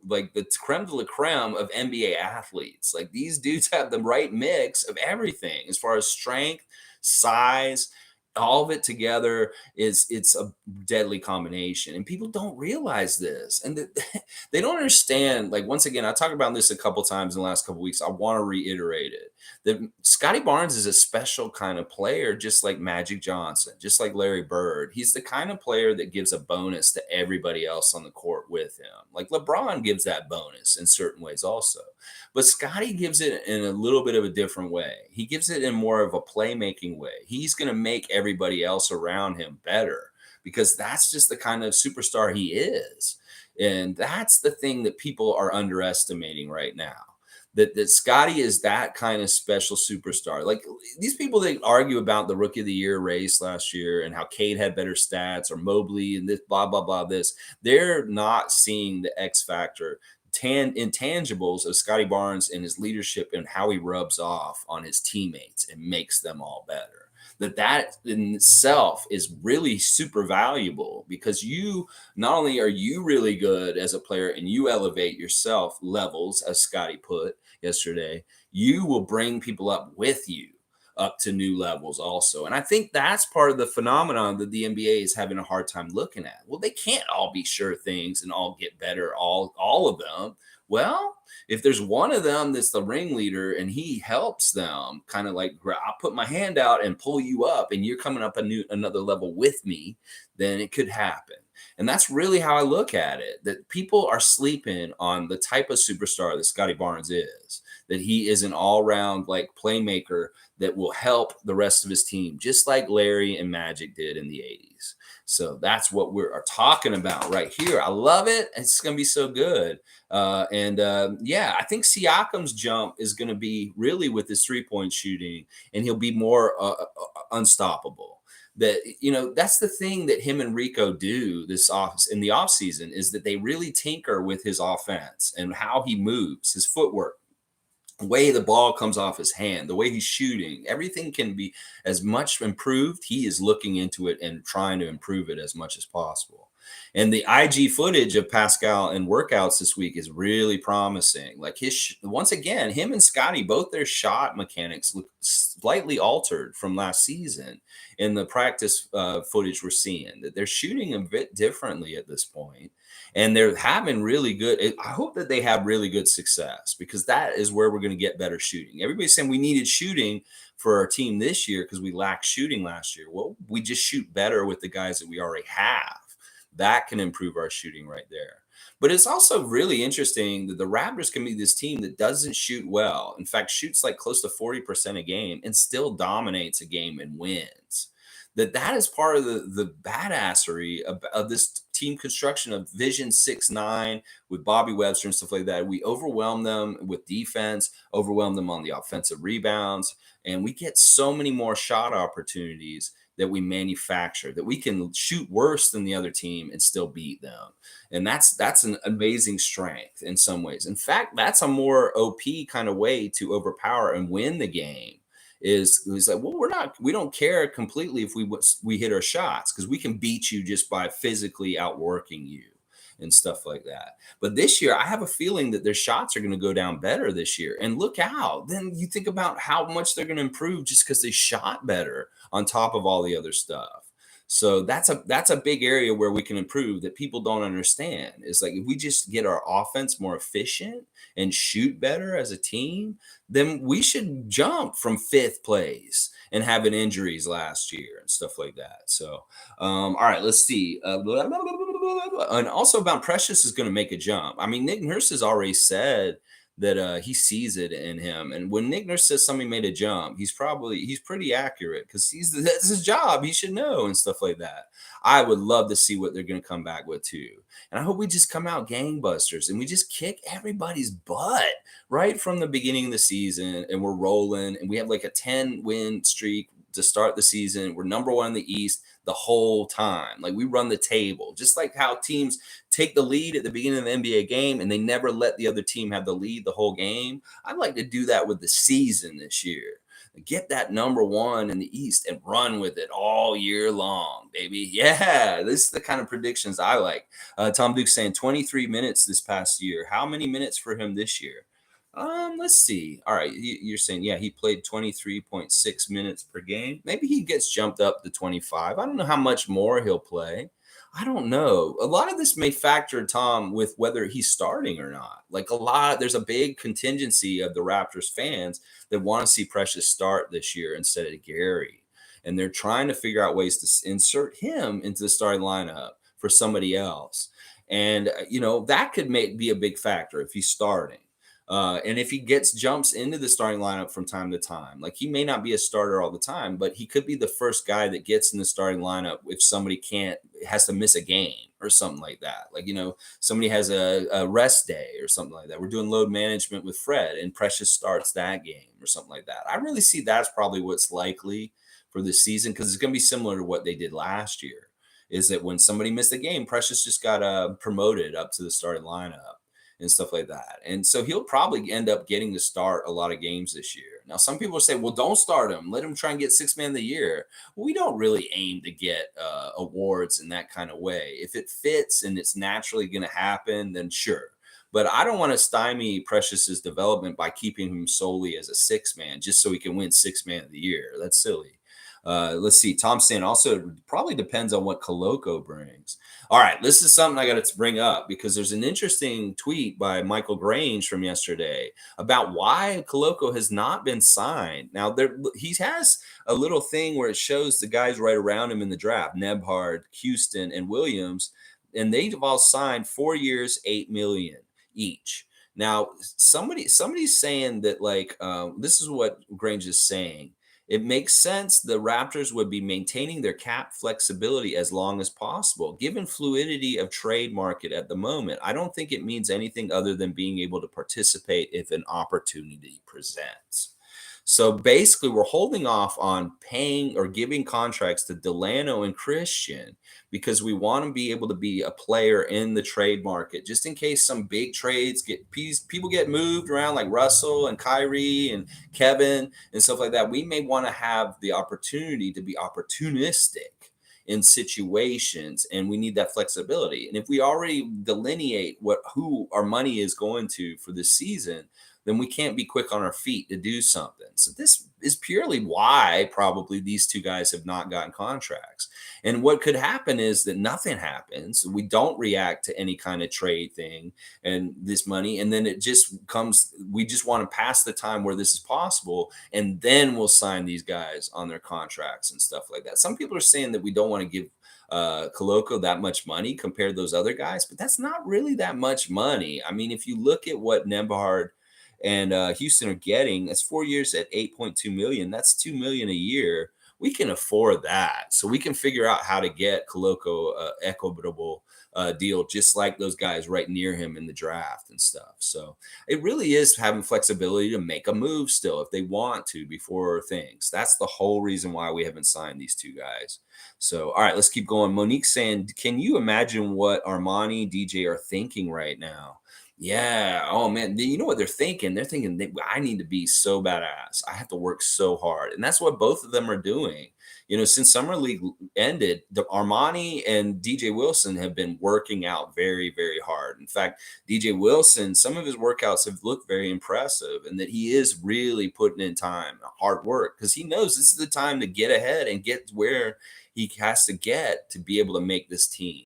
like the creme de la creme of NBA athletes. Like these dudes have the right mix of everything as far as strength, size, all of it together it's a deadly combination, and people don't realize this, and they don't understand. Like, once again, I talked about this a couple times in the last couple weeks. I want to reiterate it, that Scotty Barnes is a special kind of player, just like Magic Johnson, just like Larry Bird. He's the kind of player that gives a bonus to everybody else on the court with him, like LeBron gives that bonus in certain ways also. But Scotty gives it in a little bit of a different way. He gives it in more of a playmaking way. He's going to make everybody else around him better, because that's just the kind of superstar he is. And that's the thing that people are underestimating right now. That Scotty is that kind of special superstar. Like, these people that argue about the rookie of the year race last year and how Cade had better stats, or Mobley and this blah blah blah this, they're not seeing the X factor intangibles of Scotty Barnes and his leadership and how he rubs off on his teammates and makes them all better. That in itself is really super valuable, because you not only are you really good as a player and you elevate yourself levels, as Scotty put yesterday, you will bring people up with you up to new levels also. And I think that's part of the phenomenon that the NBA is having a hard time looking at. Well, they can't all be sure things and all get better, all of them. Well, if there's one of them that's the ringleader and he helps them, kind of like, I'll put my hand out and pull you up and you're coming up another level with me, then it could happen. And that's really how I look at it, that people are sleeping on the type of superstar that Scotty Barnes is, that he is an all-round like playmaker that will help the rest of his team, just like Larry and Magic did in the 80s. So that's what we're talking about right here. I love it. It's going to be so good. Yeah, I think Siakam's jump is going to be really with his 3-point shooting, and he'll be more unstoppable. That, that's the thing that him and Rico do this off in the off season, is that they really tinker with his offense and how he moves, his footwork, the way the ball comes off his hand, the way he's shooting, everything can be as much improved. He is looking into it and trying to improve it as much as possible. And the IG footage of Pascal and workouts this week is really promising. Like, once again, him and Scotty, both their shot mechanics look slightly altered from last season. In the practice footage we're seeing, that they're shooting a bit differently at this point, and they're having really good. I hope that they have really good success, because that is where we're going to get better shooting. Everybody's saying we needed shooting for our team this year because we lacked shooting last year. Well, we just shoot better with the guys that we already have. That can improve our shooting right there. But it's also really interesting that the Raptors can be this team that doesn't shoot well. In fact, shoots like close to 40% a game and still dominates a game and wins. That is part of the badassery of this team construction of Vision 6-9 with Bobby Webster and stuff like that. We overwhelm them with defense, overwhelm them on the offensive rebounds, and we get so many more shot opportunities that we manufacture, that we can shoot worse than the other team and still beat them. And that's an amazing strength in some ways. In fact, that's a more OP kind of way to overpower and win the game. Is like, well, we don't care completely if we hit our shots, because we can beat you just by physically outworking you and stuff like that. But this year, I have a feeling that their shots are going to go down better this year. And look out, then you think about how much they're going to improve just because they shot better on top of all the other stuff. So that's a big area where we can improve that people don't understand. It's like, if we just get our offense more efficient and shoot better as a team, then we should jump from fifth place and having injuries last year and stuff like that. So, all right, let's see. And also about Precious is going to make a jump. I mean, Nick Nurse has already said that he sees it in him. And when Nick Nurse says somebody made a jump, he's pretty accurate, because that's his job. He should know and stuff like that. I would love to see what they're going to come back with too. And I hope we just come out gangbusters and we just kick everybody's butt right from the beginning of the season, and we're rolling, and we have like a 10-win streak to start the season. We're number one in the East the whole time. Like, we run the table, just like how teams take the lead at the beginning of the NBA game and they never let the other team have the lead the whole game. I'd like to do that with the season this year. Get that number one in the East and run with it all year long, baby. Yeah, this is the kind of predictions I like. Tom Duke saying 23 minutes this past year. How many minutes for him this year? Let's see. All right, you're saying, yeah, he played 23.6 minutes per game. Maybe he gets jumped up to 25. I don't know how much more he'll play. I don't know. A lot of this may factor, Tom, with whether he's starting or not. Like there's a big contingency of the Raptors fans that want to see Precious start this year instead of Gary. And they're trying to figure out ways to insert him into the starting lineup for somebody else. And, that could be a big factor if he's starting. And if he gets jumps into the starting lineup from time to time, like he may not be a starter all the time, but he could be the first guy that gets in the starting lineup if somebody has to miss a game or something like that. Like, somebody has a rest day or something like that. We're doing load management with Fred and Precious starts that game or something like that. I really see that's probably what's likely for this season because it's going to be similar to what they did last year. Is that when somebody missed a game, Precious just got promoted up to the starting lineup and stuff like that. And so he'll probably end up getting to start a lot of games this year. Now, some people say, well, don't start him. Let him try and get six man of the year. We don't really aim to get awards in that kind of way. If it fits and it's naturally going to happen, then sure. But I don't want to stymie Precious's development by keeping him solely as a six man just so he can win six man of the year. That's silly. Let's see. Tom saying also it probably depends on what Coloco brings. All right, this is something I got to bring up because there's an interesting tweet by Michael Grange from yesterday about why Coloco has not been signed. Now he has a little thing where it shows the guys right around him in the draft: Nebhard, Houston, and Williams, and they've all signed 4 years, 8 million each. Now, somebody's saying that this is what Grange is saying. It makes sense the Raptors would be maintaining their cap flexibility as long as possible. Given fluidity of trade market at the moment, I don't think it means anything other than being able to participate if an opportunity presents. So basically, we're holding off on paying or giving contracts to Delano and Christian because we want to be able to be a player in the trade market, just in case some big trades people get moved around, like Russell and Kyrie and Kevin and stuff like that. We may want to have the opportunity to be opportunistic in situations, and we need that flexibility. And if we already delineate who our money is going to for this season, then we can't be quick on our feet to do something. So this is purely why probably these two guys have not gotten contracts. And what could happen is that nothing happens. We don't react to any kind of trade thing and this money. And then it just comes, we just want to pass the time where this is possible. And then we'll sign these guys on their contracts and stuff like that. Some people are saying that we don't want to give Coloco that much money compared to those other guys, but that's not really that much money. I mean, if you look at what Nembhard and Houston are getting, that's 4 years at 8.2 million. That's 2 million a year. We can afford that, so we can figure out how to get Coloco equitable deal, just like those guys right near him in the draft and stuff. So it really is having flexibility to make a move still if they want to before things. That's the whole reason why we haven't signed these two guys. So all right, let's keep going. Monique saying, can you imagine what Armani DJ are thinking right now? Yeah. Oh man. You know what they're thinking? They're thinking I need to be so badass. I have to work so hard, and that's what both of them are doing. Since summer league ended, the Armani and DJ Wilson have been working out very, very hard. In fact, DJ Wilson, some of his workouts have looked very impressive, and that he is really putting in time, hard work, because he knows this is the time to get ahead and get where he has to get to be able to make this team.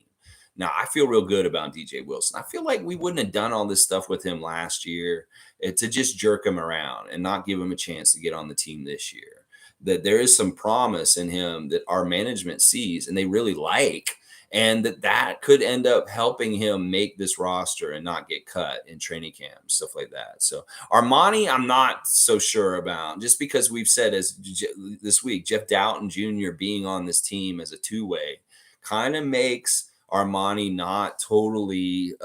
Now, I feel real good about DJ Wilson. I feel like we wouldn't have done all this stuff with him last year to just jerk him around and not give him a chance to get on the team this year. That there is some promise in him that our management sees and they really like, and that could end up helping him make this roster and not get cut in training camp, stuff like that. So Armani, I'm not so sure about, just because we've said this week, Jeff Doughton Jr. being on this team as a two-way kind of makes Armani not totally,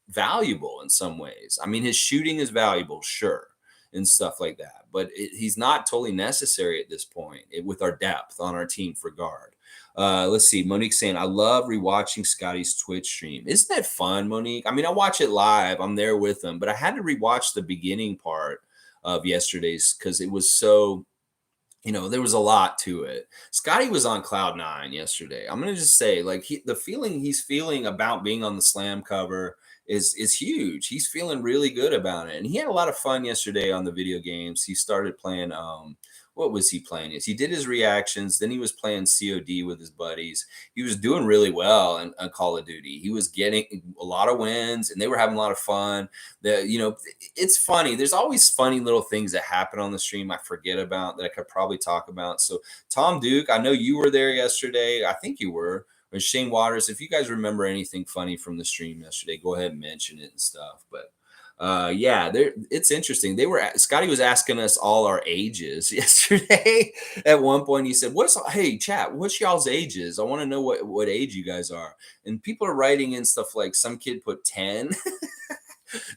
valuable in some ways. I mean, his shooting is valuable, sure, and stuff like that, but he's not totally necessary at this point with our depth on our team for guard. Let's see. Monique saying, I love rewatching Scotty's Twitch stream. Isn't that fun, Monique? I mean, I watch it live. I'm there with him, but I had to rewatch the beginning part of yesterday's because it was so There was a lot to it. Scotty was on cloud nine yesterday. I'm gonna just say, like, the feeling he's feeling about being on the slam cover is huge. He's feeling really good about it, and he had a lot of fun yesterday on the video games. He started playing. What was he playing? He did his reactions. Then he was playing COD with his buddies. He was doing really well in Call of Duty. He was getting a lot of wins, and they were having a lot of fun. It's funny. There's always funny little things that happen on the stream I forget about that I could probably talk about. So Tom Duke, I know you were there yesterday. I think you were. Or Shane Waters. If you guys remember anything funny from the stream yesterday, go ahead and mention it and stuff. But yeah, it's interesting. Scotty was asking us all our ages yesterday. At one point, he said, Hey, chat, what's y'all's ages? I want to know what age you guys are." And people are writing in stuff like some kid put 10,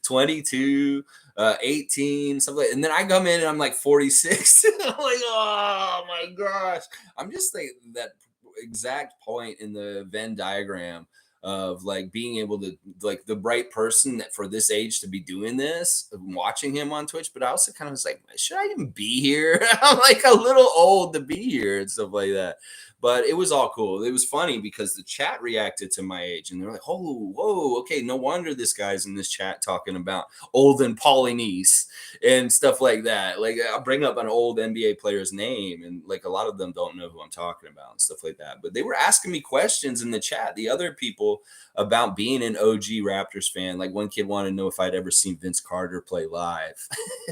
22, 18, something like. And then I come in and I'm like 46. I'm like, oh my gosh. I'm just like that exact point in the Venn diagram of like being able to, like, the right person that for this age to be doing this, watching him on Twitch. But I also kind of was like, should I even be here? I'm like a little old to be here and stuff like that. But it was all cool. It was funny because the chat reacted to my age and they're like, oh, whoa, okay, no wonder this guy's in this chat talking about olden Polynice and stuff like that. Like, I'll bring up an old NBA player's name, and like a lot of them don't know who I'm talking about and stuff like that. But they were asking me questions in the chat, the other people, about being an OG Raptors fan. Like, one kid wanted to know if I'd ever seen Vince Carter play live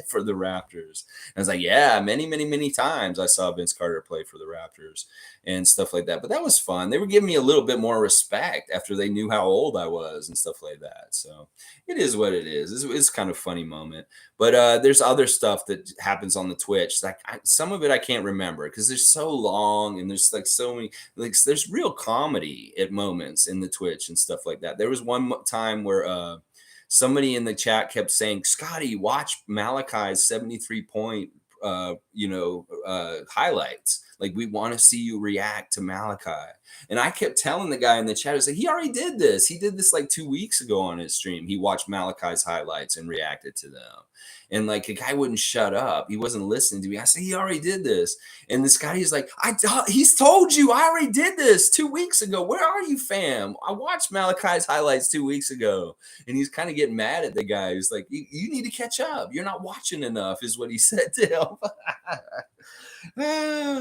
for the Raptors. And I was like, yeah, many, many, many times I saw Vince Carter play for the Raptors and stuff like that. But that was fun. They were giving me a little bit more respect after they knew how old I was and stuff like that. So it is what it is. It's kind of a funny moment. But there's other stuff that happens on the Twitch. Like, some of it I can't remember because there's so long and there's like so many. Like, there's real comedy at moments in the Twitch and stuff like that. There was one time where somebody in the chat kept saying, "Scotty, watch Malachi's 73-point highlights. Like, we want to see you react to Malachi." And I kept telling the guy in the chat, I was like, he already did this. He did this like 2 weeks ago on his stream. He watched Malachi's highlights and reacted to them. And like, the guy wouldn't shut up. He wasn't listening to me. I said, he already did this. And this guy, he's like, he's told you I already did this 2 weeks ago. Where are you, fam? I watched Malachi's highlights 2 weeks ago. And he's kind of getting mad at the guy. He's like, you need to catch up. You're not watching enough, is what he said to him.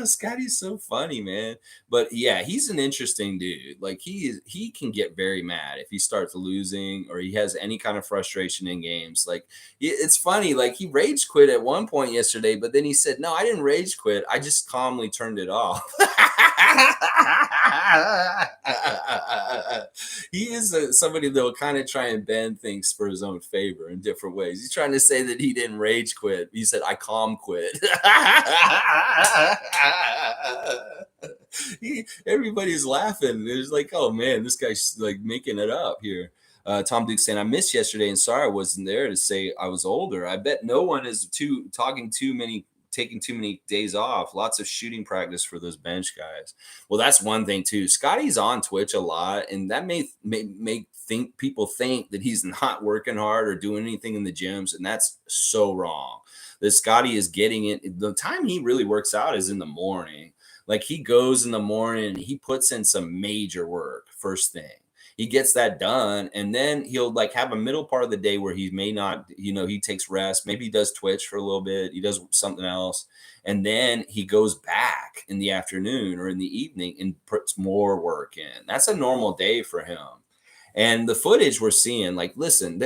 Scotty's so funny, man. But yeah, he's an interesting dude. Like, he can get very mad if he starts losing or he has any kind of frustration in games. Like, it's funny. Like, he rage quit at one point yesterday, but then he said, "No, I didn't rage quit. I just calmly turned it off." He is somebody that will kind of try and bend things for his own favor in different ways. He's trying to say that he didn't rage quit. He said, "I calm quit." Everybody's laughing. It's like, oh man, this guy's like making it up here. Tom Duke saying, "I missed yesterday and sorry I wasn't there to say I was older. I bet no one is taking too many days off. Lots of shooting practice for those bench guys." Well, that's one thing too. Scotty's on Twitch a lot, and that may make people think that he's not working hard or doing anything in the gyms, and that's so wrong. That Scotty is getting it. The time he really works out is in the morning. Like, he goes in the morning and he puts in some major work first thing. He gets that done, and then he'll like have a middle part of the day where he may not, he takes rest. Maybe he does Twitch for a little bit. He does something else, and then he goes back in the afternoon or in the evening and puts more work in. That's a normal day for him. And the footage we're seeing, like, listen,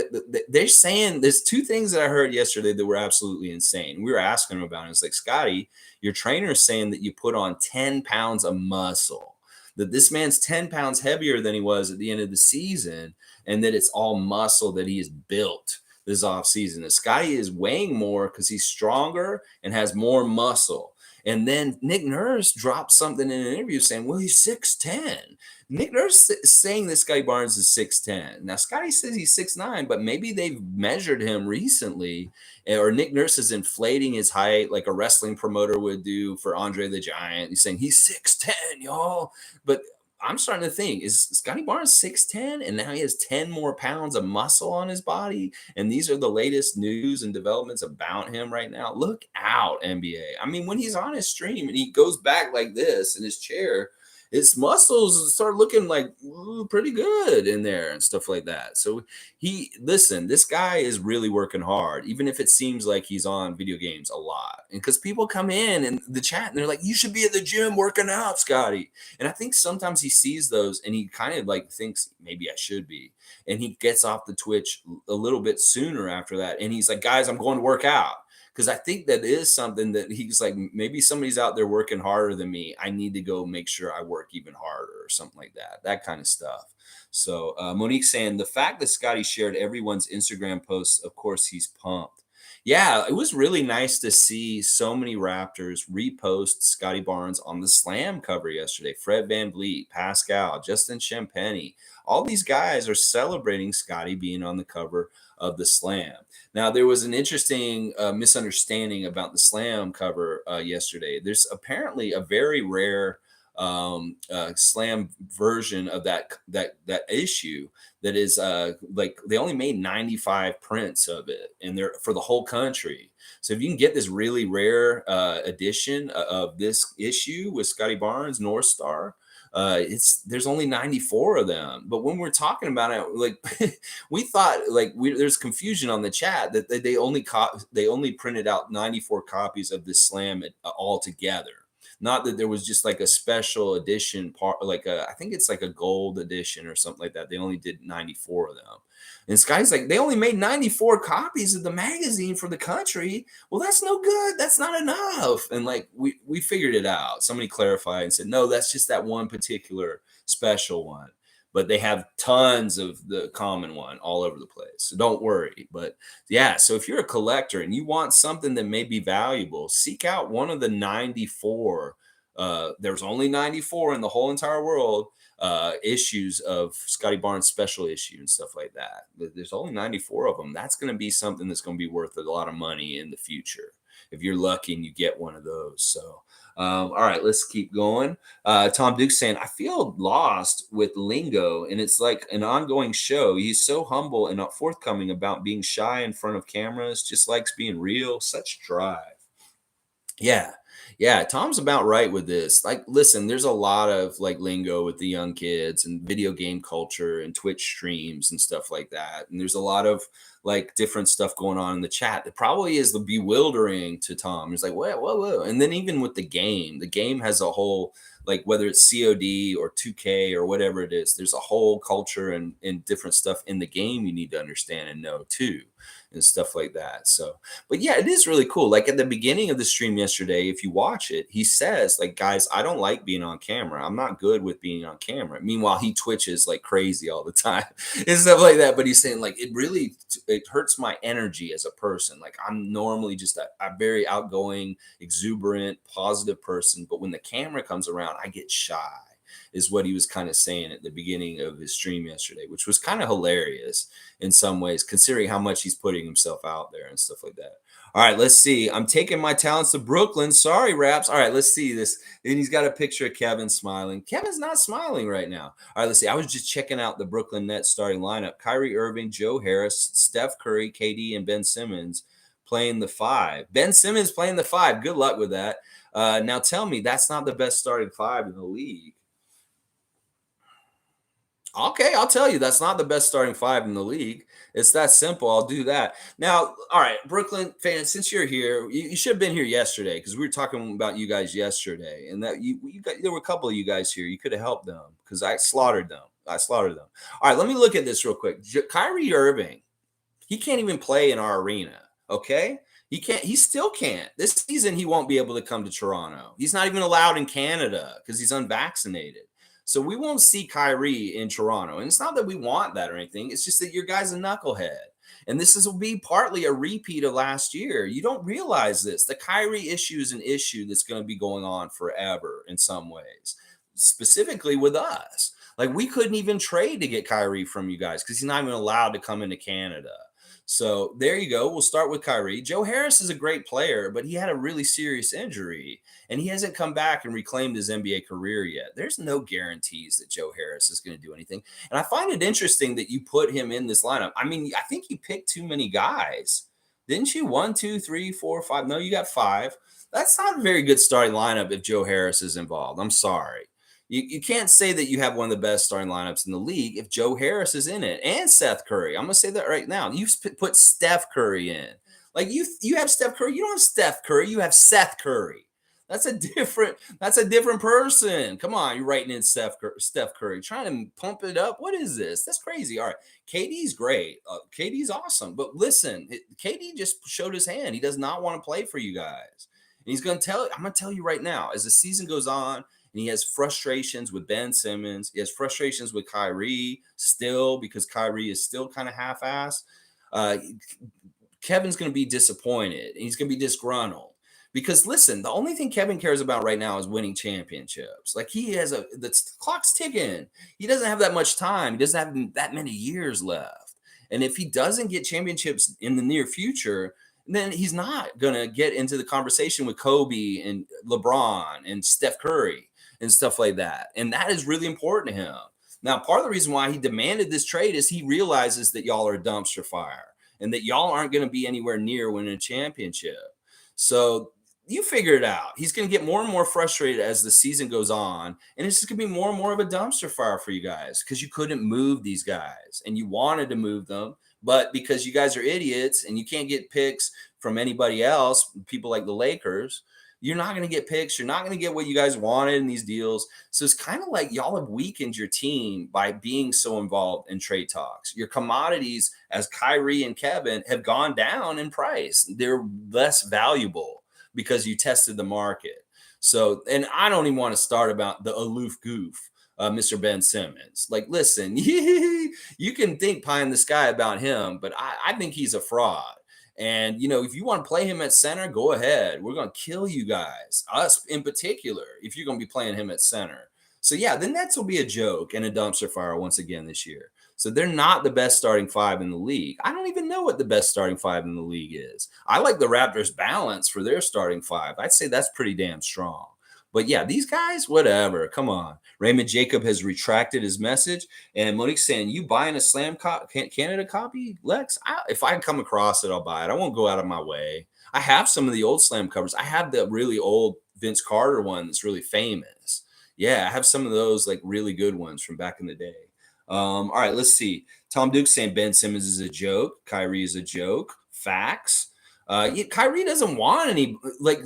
they're saying there's two things that I heard yesterday that were absolutely insane. We were asking him about it. It's like, Scotty, your trainer is saying that you put on 10 pounds of muscle, that this man's 10 pounds heavier than he was at the end of the season, and that it's all muscle that he has built this offseason. That Scotty is weighing more because he's stronger and has more muscle. And then Nick Nurse dropped something in an interview saying, well, he's 6'10". Nick Nurse is saying this guy Barnes is 6'10". Now, Scotty says he's 6'9", but maybe they've measured him recently, or Nick Nurse is inflating his height like a wrestling promoter would do for Andre the Giant. He's saying he's 6'10", y'all. But I'm starting to think, is Scotty Barnes 6'10", and now he has 10 more pounds of muscle on his body? And these are the latest news and developments about him right now. Look out, NBA. I mean, when he's on his stream and he goes back like this in his chair, his muscles start looking like pretty good in there and stuff like that. So listen, this guy is really working hard, even if it seems like he's on video games a lot. And because people come in the chat and they're like, you should be at the gym working out, Scotty. And I think sometimes he sees those and he kind of like thinks maybe I should be. And he gets off the Twitch a little bit sooner after that. And he's like, guys, I'm going to work out. Because I think that is something that he's like, maybe somebody's out there working harder than me. I need to go make sure I work even harder or something like that. That kind of stuff. So Monique saying the fact that Scotty shared everyone's Instagram posts, of course, he's pumped. Yeah, it was really nice to see so many Raptors repost Scotty Barnes on the Slam cover yesterday. Fred VanVleet, Pascal, Justin Champagnie, all these guys are celebrating Scotty being on the cover of the Slam. Now, there was an interesting misunderstanding about the Slam cover yesterday. There's apparently a very rare Slam version of that issue that is like they only made 95 prints of it, and they're for the whole country. So if you can get this really rare edition of this issue with Scotty Barnes, North Star, it's there's only 94 of them. But when we're talking about it, like we thought, like there's confusion on the chat that they only printed out 94 copies of this Slam all together. Not that there was just like a special edition part, like I think it's like a gold edition or something like that. They only did 94 of them. And Sky's like, they only made 94 copies of the magazine for the country. Well, that's no good. That's not enough. And like we figured it out. Somebody clarified and said, no, that's just that one particular special one. But they have tons of the common one all over the place. So don't worry. But yeah, so if you're a collector and you want something that may be valuable, seek out one of the 94. There's only 94 in the whole entire world issues of Scotty Barnes special issue and stuff like that. There's only 94 of them. That's going to be something that's going to be worth a lot of money in the future if you're lucky and you get one of those. So, all right, let's keep going. Tom Duke's saying, I feel lost with Lingo, and it's like an ongoing show. He's so humble and not forthcoming about being shy in front of cameras, just likes being real, such drive. Yeah. Yeah, Tom's about right with this. Like, listen, there's a lot of like lingo with the young kids and video game culture and Twitch streams and stuff like that. And there's a lot of like different stuff going on in the chat that probably is the bewildering to Tom. He's like, whoa, whoa, whoa. And then even with the game has a whole, like whether it's COD or 2K or whatever it is, there's a whole culture and different stuff in the game you need to understand and know too, and stuff like that. So, but yeah, it is really cool. Like at the beginning of the stream yesterday, if you watch it, he says, like, guys, I don't like being on camera. I'm not good with being on camera. Meanwhile, he twitches like crazy all the time and stuff like that. But he's saying, like, it hurts my energy as a person. Like, I'm normally just a very outgoing, exuberant, positive person. But when the camera comes around, I get shy, is what he was kind of saying at the beginning of his stream yesterday, which was kind of hilarious in some ways, considering how much he's putting himself out there and stuff like that. All right, let's see. I'm taking my talents to Brooklyn. Sorry, Raps. All right, let's see this. And he's got a picture of Kevin smiling. Kevin's not smiling right now. All right, let's see. I was just checking out the Brooklyn Nets starting lineup. Kyrie Irving, Joe Harris, Steph Curry, KD, and Ben Simmons playing the five. Ben Simmons playing the five. Good luck with that. Now tell me, that's not the best starting five in the league. Okay, I'll tell you, that's not the best starting five in the league. It's that simple. I'll do that. Now, all right, Brooklyn fans, since you're here, you should have been here yesterday because we were talking about you guys yesterday, and that you got, there were a couple of you guys here. You could have helped them because I slaughtered them. All right, let me look at this real quick. Kyrie Irving, he can't even play in our arena. Okay, he can't. He still can't. This season, he won't be able to come to Toronto. He's not even allowed in Canada because he's unvaccinated. So we won't see Kyrie in Toronto. And it's not that we want that or anything. It's just that your guy's a knucklehead. And will be partly a repeat of last year. You don't realize this. The Kyrie issue is an issue that's going to be going on forever in some ways, specifically with us. Like we couldn't even trade to get Kyrie from you guys because he's not even allowed to come into Canada. So there you go. We'll start with Kyrie. Joe Harris is a great player, but he had a really serious injury and he hasn't come back and reclaimed his NBA career yet. There's no guarantees that Joe Harris is going to do anything. And I find it interesting that you put him in this lineup. I mean, I think you picked too many guys. Didn't you? One, two, three, four, five. No, you got five. That's not a very good starting lineup if Joe Harris is involved. I'm sorry. You can't say that you have one of the best starting lineups in the league if Joe Harris is in it and Seth Curry. I'm gonna say that right now. You put Steph Curry in. Like you have Steph Curry. You don't have Steph Curry. You have Seth Curry. That's a different person. Come on, you're writing in Steph Curry, trying to pump it up. What is this? That's crazy. All right, KD's great. KD's awesome. But listen, KD just showed his hand. He does not want to play for you guys. And he's going to tell. I'm going to tell you right now, as the season goes on, and he has frustrations with Ben Simmons. He has frustrations with Kyrie still because Kyrie is still kind of half-assed. Uh, Kevin's going to be disappointed. He's going to be disgruntled because listen, the only thing Kevin cares about right now is winning championships. Like the clock's ticking. He doesn't have that much time. He doesn't have that many years left. And if he doesn't get championships in the near future, then he's not going to get into the conversation with Kobe and LeBron and Steph Curry and stuff like that. And that is really important to him. Now, part of the reason why he demanded this trade is he realizes that y'all are a dumpster fire and that y'all aren't going to be anywhere near winning a championship. So you figure it out. He's going to get more and more frustrated as the season goes on. And it's just going to be more and more of a dumpster fire for you guys because you couldn't move these guys and you wanted to move them. But because you guys are idiots and you can't get picks from anybody else, people like the Lakers, you're not going to get picks. You're not going to get what you guys wanted in these deals. So it's kind of like y'all have weakened your team by being so involved in trade talks. Your commodities, as Kyrie and Kevin, have gone down in price. They're less valuable because you tested the market. So, and I don't even want to start about the aloof goof, Mr. Ben Simmons. Like, listen, you can think pie in the sky about him, but I think he's a fraud. And, if you want to play him at center, go ahead. We're going to kill you guys, us in particular, if you're going to be playing him at center. So, yeah, the Nets will be a joke and a dumpster fire once again this year. So they're not the best starting five in the league. I don't even know what the best starting five in the league is. I like the Raptors' balance for their starting five. I'd say that's pretty damn strong. But yeah, these guys, whatever. Come on. Raymond Jacob has retracted his message. And Monique's saying, you buying a Slam Canada copy, Lex? If I come across it, I'll buy it. I won't go out of my way. I have some of the old Slam covers. I have the really old Vince Carter one that's really famous. Yeah, I have some of those like really good ones from back in the day. All right, let's see. Tom Duke saying Ben Simmons is a joke. Kyrie is a joke. Facts. Kyrie doesn't want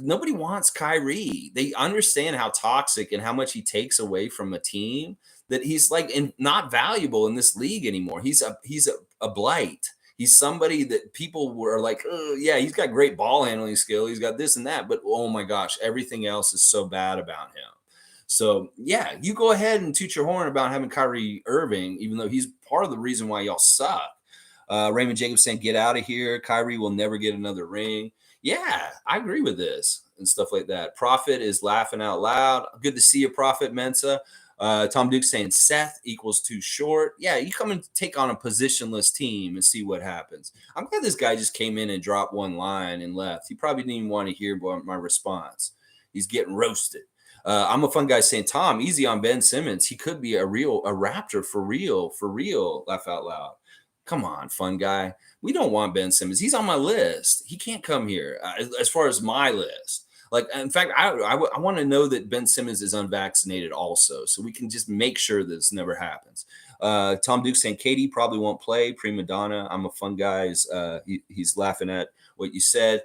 nobody wants Kyrie. They understand how toxic and how much he takes away from a team that he's not valuable in this league anymore. He's a blight. He's somebody that people were like, oh, yeah, he's got great ball handling skill. He's got this and that, but oh my gosh, everything else is so bad about him. So yeah, you go ahead and toot your horn about having Kyrie Irving, even though he's part of the reason why y'all suck. Raymond Jacobs saying, get out of here. Kyrie will never get another ring. Yeah, I agree with this and stuff like that. Prophet is laughing out loud. Good to see you, Prophet Mensa. Tom Duke saying Seth equals too short. Yeah, you come and take on a positionless team and see what happens. I'm glad this guy just came in and dropped one line and left. He probably didn't even want to hear my response. He's getting roasted. I'm a fun guy saying, Tom, easy on Ben Simmons. He could be a Raptor for real. Laugh out loud. Come on, fun guy. We don't want Ben Simmons. He's on my list. He can't come here as far as my list. Like, in fact, I want to know that Ben Simmons is unvaccinated also, so we can just make sure this never happens. Tom Duke saying KD probably won't play. Prima Donna. I'm a fun guy. He's laughing at what you said.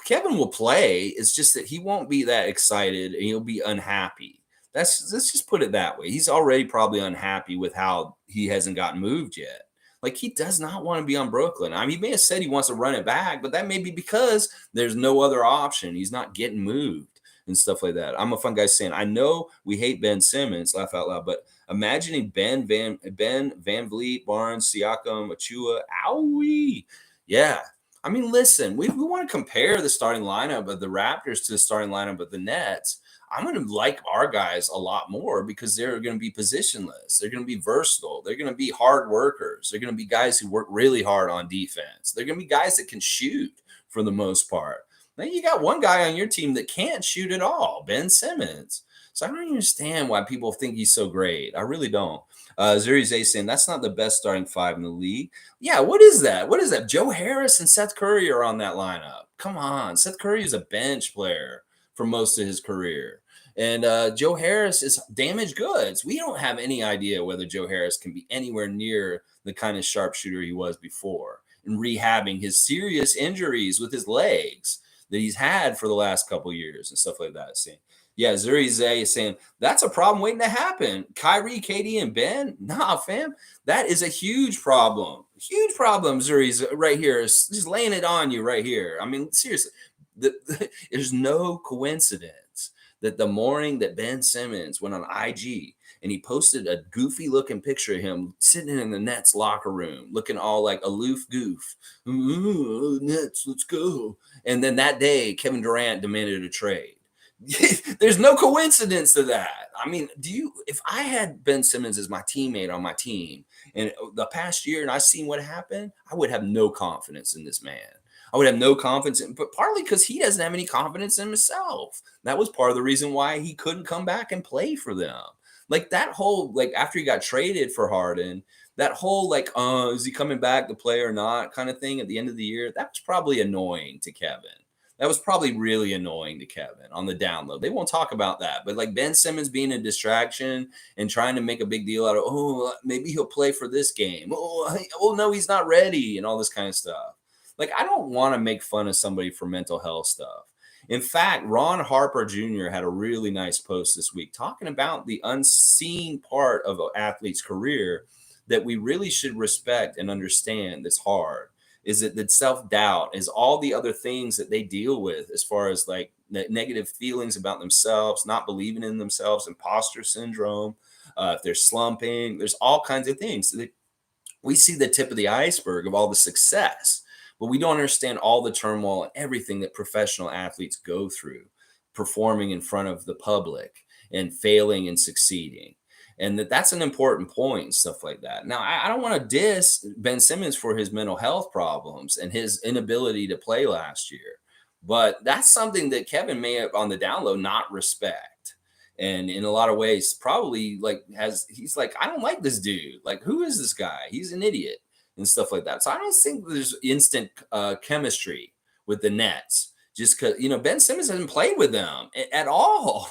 Kevin will play. It's just that he won't be that excited and he'll be unhappy. Let's just put it that way. He's already probably unhappy with how he hasn't gotten moved yet. Like, he does not want to be on Brooklyn. I mean, he may have said he wants to run it back, but that may be because there's no other option. He's not getting moved and stuff like that. I'm a fun guy saying, I know we hate Ben Simmons, laugh out loud, but imagining Ben Van Vliet, Barnes, Siakam, Achiuwa, owie. Yeah. I mean, listen, we want to compare the starting lineup of the Raptors to the starting lineup of the Nets. I'm going to like our guys a lot more because they're going to be positionless. They're going to be versatile. They're going to be hard workers. They're going to be guys who work really hard on defense. They're going to be guys that can shoot for the most part. Now you got one guy on your team that can't shoot at all, Ben Simmons. So I don't understand why people think he's so great. I really don't. Zuri Zay saying that's not the best starting five in the league. Yeah, what is that? What is that? Joe Harris and Seth Curry are on that lineup. Come on. Seth Curry is a bench player for most of his career. And Joe Harris is damaged goods. We don't have any idea whether Joe Harris can be anywhere near the kind of sharpshooter he was before and rehabbing his serious injuries with his legs that he's had for the last couple years and stuff like that. See, yeah, Zuri Zay is saying that's a problem waiting to happen. Kyrie, Katie, and Ben, nah, fam, that is a huge problem. Huge problem. Zuri's right here, just laying it on you right here. I mean, seriously, there's no coincidence that the morning that Ben Simmons went on IG and he posted a goofy looking picture of him sitting in the Nets locker room, looking all like aloof goof. Ooh, Nets, let's go. And then that day, Kevin Durant demanded a trade. There's no coincidence to that. I mean, if I had Ben Simmons as my teammate on my team and the past year and I seen what happened, I would have no confidence in this man. I would have no confidence in, but partly because he doesn't have any confidence in himself. That was part of the reason why he couldn't come back and play for them. Like that whole, like after he got traded for Harden, that whole like, is he coming back to play or not kind of thing at the end of the year, that was probably annoying to Kevin. That was probably really annoying to Kevin on the download. They won't talk about that, but like Ben Simmons being a distraction and trying to make a big deal out of, oh, maybe he'll play for this game. Oh no, he's not ready, and all this kind of stuff. Like, I don't want to make fun of somebody for mental health stuff. In fact, Ron Harper Jr. had a really nice post this week talking about the unseen part of an athlete's career that we really should respect and understand that's hard. Is it that self-doubt is all the other things that they deal with as far as like negative feelings about themselves, not believing in themselves, imposter syndrome, if they're slumping, there's all kinds of things. We see the tip of the iceberg of all the success, but we don't understand all the turmoil and everything that professional athletes go through performing in front of the public and failing and succeeding. And that's an important point and stuff like that. Now, I don't want to diss Ben Simmons for his mental health problems and his inability to play last year, but that's something that Kevin may have on the download not respect. And in a lot of ways, probably like he's like, I don't like this dude. Like, who is this guy? He's an idiot and stuff like that. So I don't think there's instant chemistry with the Nets just because, Ben Simmons hasn't played with them at all.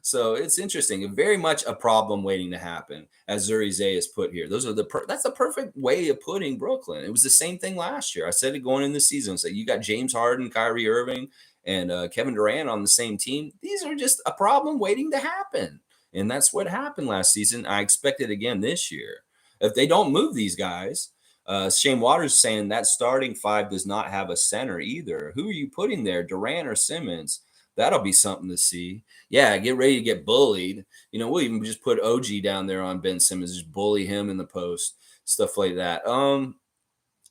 So it's interesting. Very much a problem waiting to happen, as Zuri Zay has put here. That's the perfect way of putting Brooklyn. It was the same thing last year. I said it going in the season. So you got James Harden, Kyrie Irving, and Kevin Durant on the same team. These are just a problem waiting to happen. And that's what happened last season. I expect it again this year. If they don't move these guys, Shane Waters saying that starting five does not have a center either. Who are you putting there, Durant or Simmons? That'll be something to see. Yeah, get ready to get bullied. We'll even just put OG down there on Ben Simmons, just bully him in the post, stuff like that.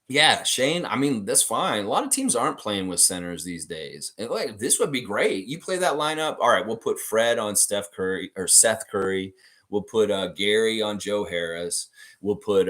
Yeah, Shane, I mean, that's fine. A lot of teams aren't playing with centers these days. And like this would be great. You play that lineup. All right, we'll put Fred on Steph Curry or Seth Curry. We'll put Gary on Joe Harris. We'll put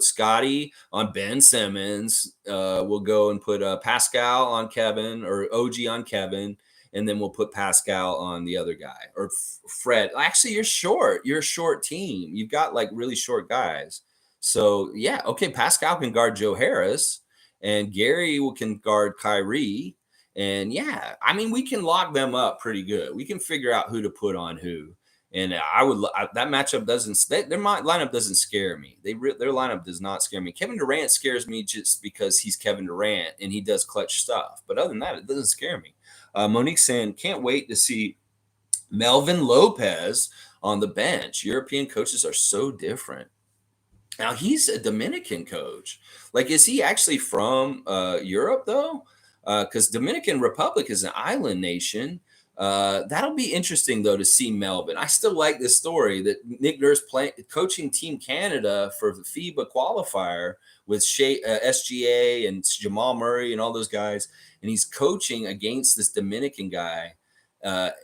Scotty on Ben Simmons. We'll go and put Pascal on Kevin or OG on Kevin. And then we'll put Pascal on the other guy or Fred. Actually, you're short. You're a short team. You've got like really short guys. So yeah, okay. Pascal can guard Joe Harris, and Gary can guard Kyrie, and yeah, I mean we can lock them up pretty good. We can figure out who to put on who, and that matchup doesn't their lineup doesn't scare me. Their lineup does not scare me. Kevin Durant scares me just because he's Kevin Durant and he does clutch stuff. But other than that, it doesn't scare me. Monique saying can't wait to see Melvin Lopez on the bench. European coaches are so different. Now he's a Dominican coach. Like, is he actually from Europe though? Because Dominican Republic is an island nation. That'll be interesting though to see Melbourne. I still like this story that Nick Nurse coaching Team Canada for the FIBA qualifier with SGA and Jamal Murray and all those guys, and he's coaching against this Dominican guy.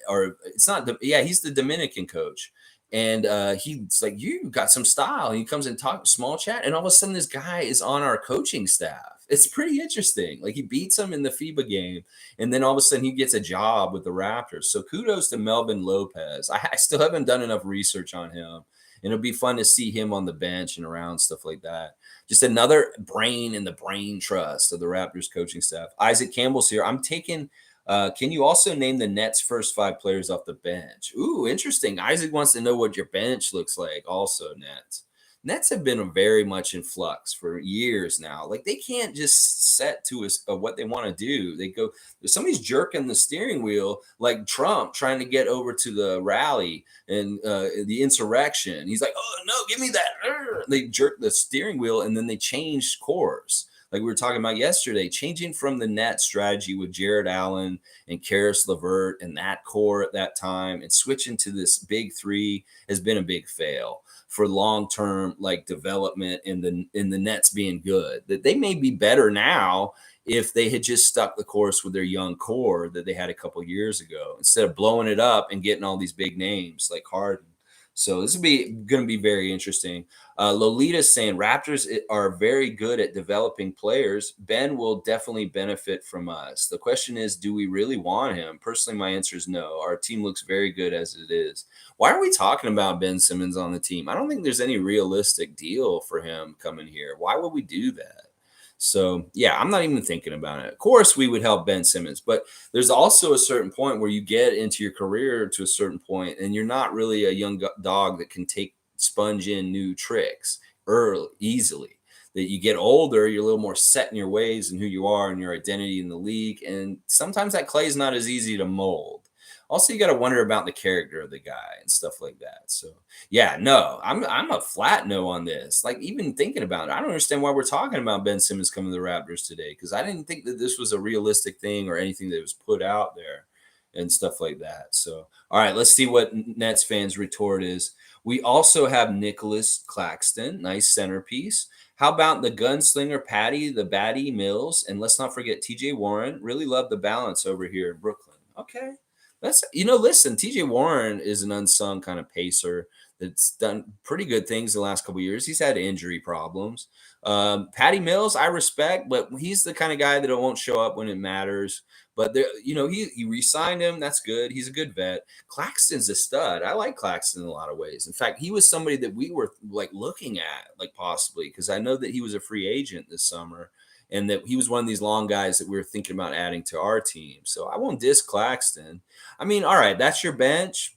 Or it's not, yeah, he's the Dominican coach. And he's like, you got some style. And he comes and talks small chat, and all of a sudden, this guy is on our coaching staff. It's pretty interesting. Like he beats him in the FIBA game, and then all of a sudden he gets a job with the Raptors. So kudos to Melvin Lopez. I still haven't done enough research on him. And it'll be fun to see him on the bench and around stuff like that. Just another brain in the brain trust of the Raptors coaching staff. Isaac Campbell's here. I'm taking. Can you also name the Nets' first 5 players off the bench? Ooh, interesting. Isaac wants to know what your bench looks like. Also, Nets. Nets have been very much in flux for years now. Like they can't just set to us what they want to do. They go, somebody's jerking the steering wheel, like Trump trying to get over to the rally and the insurrection. He's like, "Oh no, give me that!" They jerk the steering wheel and then they change course. Like we were talking about yesterday, changing from the net strategy with Jared Allen and Karis LeVert and that core at that time, and switching to this big three has been a big fail for long-term like development in the Nets being good. That they may be better now if they had just stuck the course with their young core that they had a couple years ago instead of blowing it up and getting all these big names like Harden. So this will be going to be very interesting. Lolita's saying Raptors are very good at developing players. Ben will definitely benefit from us. The question is, do we really want him? Personally, my answer is no. Our team looks very good as it is. Why are we talking about Ben Simmons on the team? I don't think there's any realistic deal for him coming here. Why would we do that? So, yeah, I'm not even thinking about it. Of course, we would help Ben Simmons, but there's also a certain point where you get into your career to a certain point and you're not really a young dog that can take sponge in new tricks early easily. That you get older, you're a little more set in your ways and who you are and your identity in the league. And sometimes that clay is not as easy to mold. Also, you got to wonder about the character of the guy and stuff like that. So, yeah, no, I'm a flat no on this. Like even thinking about it, I don't understand why we're talking about Ben Simmons coming to the Raptors today because I didn't think that this was a realistic thing or anything that was put out there and stuff like that. So, all right, let's see what Nets fans' retort is. We also have Nicholas Claxton, nice centerpiece. How about the gunslinger Patty, the Batty Mills, and let's not forget T.J. Warren. Really love the balance over here in Brooklyn. Okay, listen, TJ Warren is an unsung kind of pacer that's done pretty good things the last couple of years. He's had injury problems. Patty Mills, I respect, but he's the kind of guy that won't show up when it matters. But there, he re-signed him. That's good. He's a good vet. Claxton's a stud. I like Claxton in a lot of ways. In fact, he was somebody that we were like looking at, like possibly, because I know that he was a free agent this summer and that he was one of these long guys that we were thinking about adding to our team. So I won't diss Claxton. I mean, all right, that's your bench.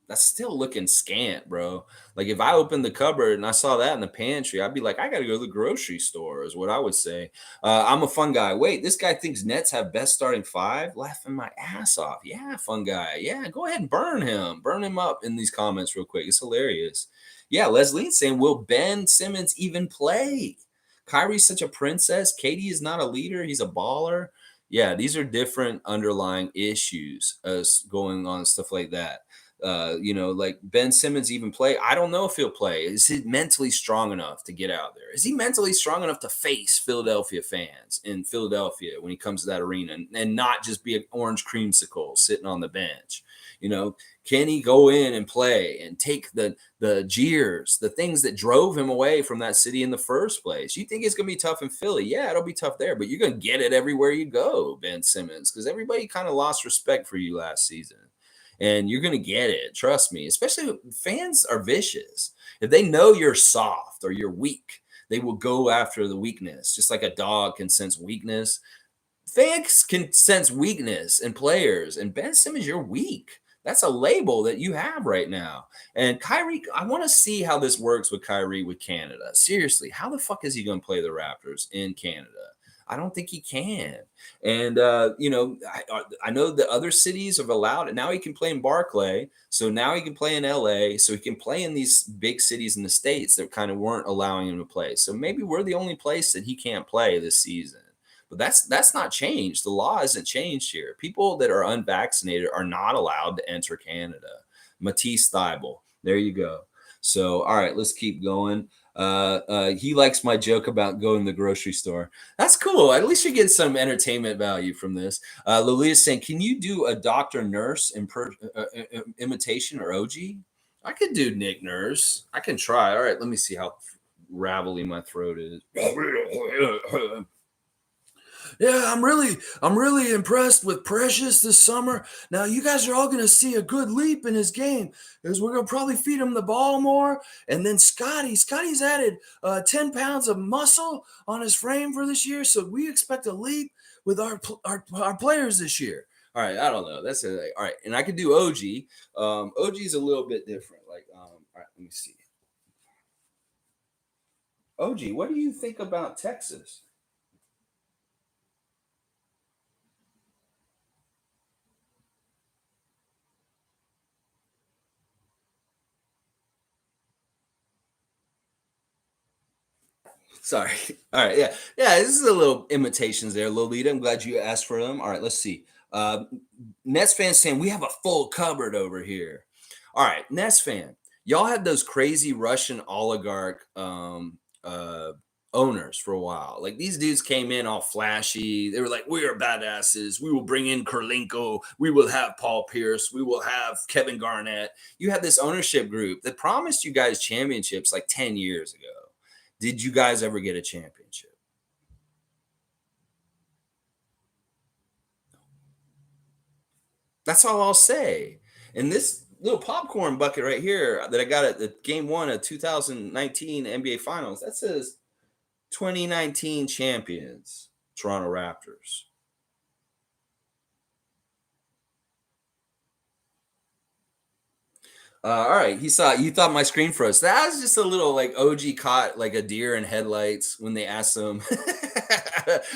That's still looking scant, bro. Like if I opened the cupboard and I saw that in the pantry, I'd be like, I got to go to the grocery store, is what I would say. I'm a fun guy. Wait, this guy thinks Nets have best starting 5? Laughing my ass off. Yeah, fun guy. Yeah, go ahead and burn him up in these comments real quick. It's hilarious. Yeah, Leslie's saying, will Ben Simmons even play? Kyrie's such a princess. Katie is not a leader. He's a baller. Yeah, these are different underlying issues as going on, stuff like that. Like Ben Simmons even play. I don't know if he'll play. Is he mentally strong enough to get out there? Is he mentally strong enough to face Philadelphia fans in Philadelphia when he comes to that arena and not just be an orange creamsicle sitting on the bench? Can he go in and play and take the jeers, the things that drove him away from that city in the first place? You think it's going to be tough in Philly? Yeah, it'll be tough there, but you're going to get it everywhere you go, Ben Simmons, because everybody kind of lost respect for you last season. And you're going to get it. Trust me. Especially fans are vicious. If they know you're soft or you're weak, they will go after the weakness, just like a dog can sense weakness. Fans can sense weakness in players. And Ben Simmons, you're weak. That's a label that you have right now. And Kyrie, I want to see how this works with Kyrie with Canada. Seriously, how the fuck is he going to play the Raptors in Canada? I don't think he can. And I know the other cities have allowed it. Now he can play in Barclay, so now he can play in LA, so he can play in these big cities in the States that kind of weren't allowing him to play. So maybe we're the only place that he can't play this season. But that's not changed. The law hasn't changed here. People that are unvaccinated are not allowed to enter Canada. Matisse Thybul. There you go. So, all right, let's keep going. He likes my joke about going to the grocery store. That's cool. At least you get some entertainment value from this. Lolia's saying, "Can you do a doctor nurse imitation or OG?" I could do Nick Nurse. I can try. All right, let me see how ravelly my throat is. Yeah, I'm really impressed with Precious this summer. Now you guys are all gonna see a good leap in his game, because we're gonna probably feed him the ball more. And then Scotty's added 10 pounds of muscle on his frame for this year, so we expect a leap with our players this year. All right, I don't know. That's it. All right, and I could do OG. OG is a little bit different. All right, let me see. OG, what do you think about Texas? Sorry. All right. Yeah. Yeah. This is a little imitations there, Lolita. I'm glad you asked for them. All right. Let's see. Nets fan saying we have a full cupboard over here. All right. Nets fan, y'all had those crazy Russian oligarch owners for a while. Like these dudes came in all flashy. They were like, we are badasses. We will bring in Kurlenko. We will have Paul Pierce. We will have Kevin Garnett. You had this ownership group that promised you guys championships like 10 years ago. Did you guys ever get a championship? That's all I'll say. And this little popcorn bucket right here that I got at the game one of 2019 NBA Finals, that says 2019 champions, Toronto Raptors. All right, you thought my screen froze. That was just a little like OG caught like a deer in headlights when they asked him,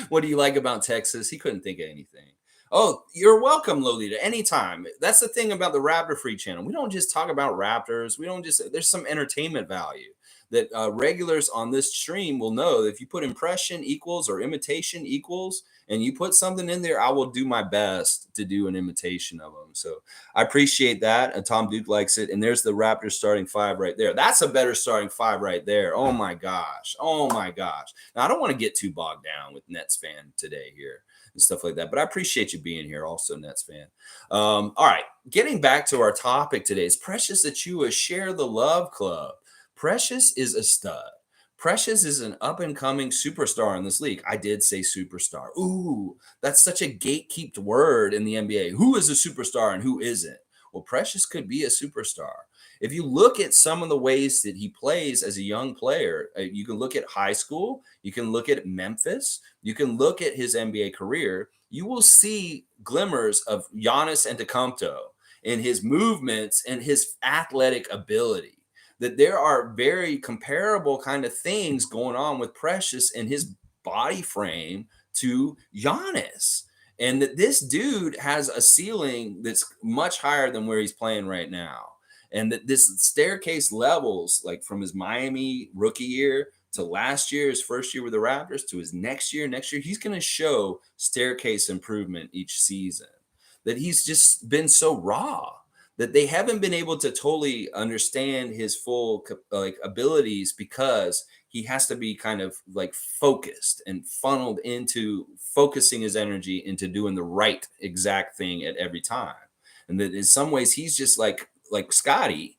"What do you like about Texas?" He couldn't think of anything. Oh, you're welcome, Lolita. Anytime. That's the thing about the Raptor Free Channel. We don't just talk about Raptors. We don't just. There's some entertainment value that regulars on this stream will know. That if you put impression equals or imitation equals, and you put something in there, I will do my best to do an imitation of them. So I appreciate that. And Tom Duke likes it. And there's the Raptors starting five right there. That's a better starting five right there. Oh my gosh. Oh my gosh. Now, I don't want to get too bogged down with Nets fan today here and stuff like that, but I appreciate you being here also, Nets fan. All right. Getting back to our topic today is Precious Achiuwa Share the Love Club. Precious is a stud. Precious is an up and coming superstar in this league. I did say superstar. Ooh, that's such a gatekept word in the NBA. Who is a superstar and who isn't? Well, Precious could be a superstar. If you look at some of the ways that he plays as a young player, you can look at high school, you can look at Memphis, you can look at his NBA career. You will see glimmers of Giannis Antetokounmpo in his movements and his athletic ability, that there are very comparable kind of things going on with Precious and his body frame to Giannis. And that this dude has a ceiling that's much higher than where he's playing right now. And that this staircase levels, like from his Miami rookie year to last year, his first year with the Raptors, to his next year, he's going to show staircase improvement each season. That he's just been so raw that they haven't been able to totally understand his full like abilities, because he has to be kind of like focused and funneled into focusing his energy into doing the right exact thing at every time. And that in some ways he's just like Scotty,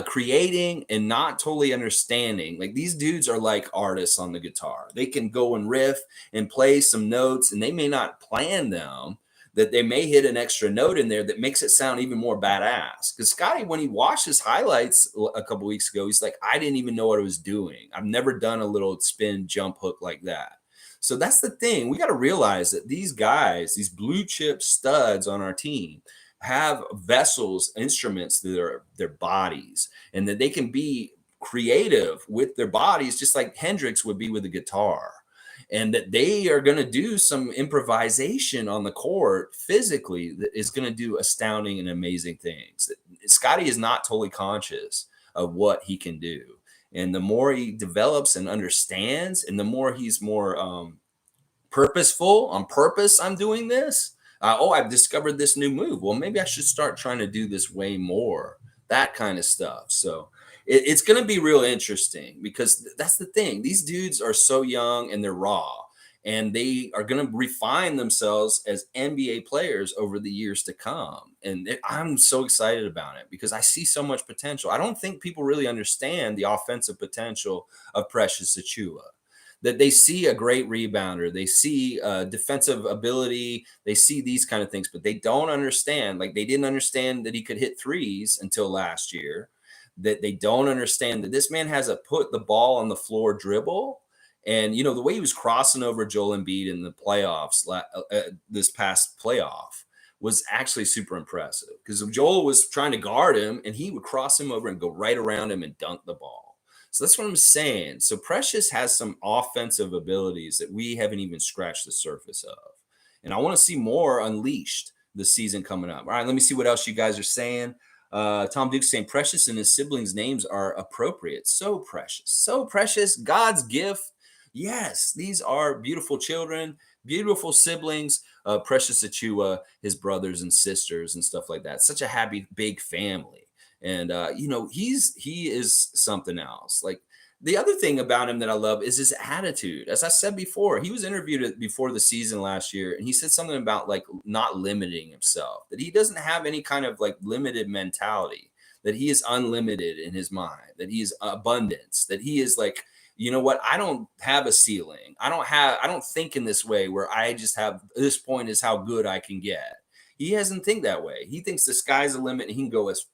creating and not totally understanding. Like these dudes are like artists on the guitar. They can go and riff and play some notes, and they may not plan them, that they may hit an extra note in there that makes it sound even more badass. Because Scotty, when he watched his highlights a couple weeks ago, he's like, I didn't even know what I was doing. I've never done a little spin jump hook like that. So that's the thing. We got to realize that these guys, these blue chip studs on our team, have vessels, instruments that are their bodies, and that they can be creative with their bodies, just like Hendrix would be with a guitar, and that they are going to do some improvisation on the court physically that is going to do astounding and amazing things. Scotty is not totally conscious of what he can do. And the more he develops and understands, and the more he's more purposeful on purpose. I'm doing this. Oh, I've discovered this new move. Well, maybe I should start trying to do this way more. That kind of stuff. So it's going to be real interesting because that's the thing. These dudes are so young and they're raw, and they are going to refine themselves as NBA players over the years to come. And I'm so excited about it because I see so much potential. I don't think people really understand the offensive potential of Precious Achiuwa. That they see a great rebounder, they see defensive ability, they see these kind of things, but they don't understand. Like they didn't understand that he could hit threes until last year. That they don't understand that this man has a put the ball on the floor dribble. And the way he was crossing over Joel Embiid in the playoffs this past playoff was actually super impressive because Joel was trying to guard him and he would cross him over and go right around him and dunk the ball. So that's what I'm saying. So Precious has some offensive abilities that we haven't even scratched the surface of. And I want to see more unleashed this season coming up. All right, let me see what else you guys are saying. Tom Duke's saying Precious and his siblings' names are appropriate. So precious, God's gift. Yes, these are beautiful children, beautiful siblings. Precious Achiuwa, his brothers and sisters and stuff like that. Such a happy big family. And he is something else. Like the other thing about him that I love is his attitude. As I said before, he was interviewed before the season last year, and he said something about like not limiting himself. That he doesn't have any kind of like limited mentality. That he is unlimited in his mind. That he is abundance. That he is like, you know what? I don't have a ceiling. I don't think in this way where I just have this point is how good I can get. He doesn't think that way. He thinks the sky's the limit and he can go as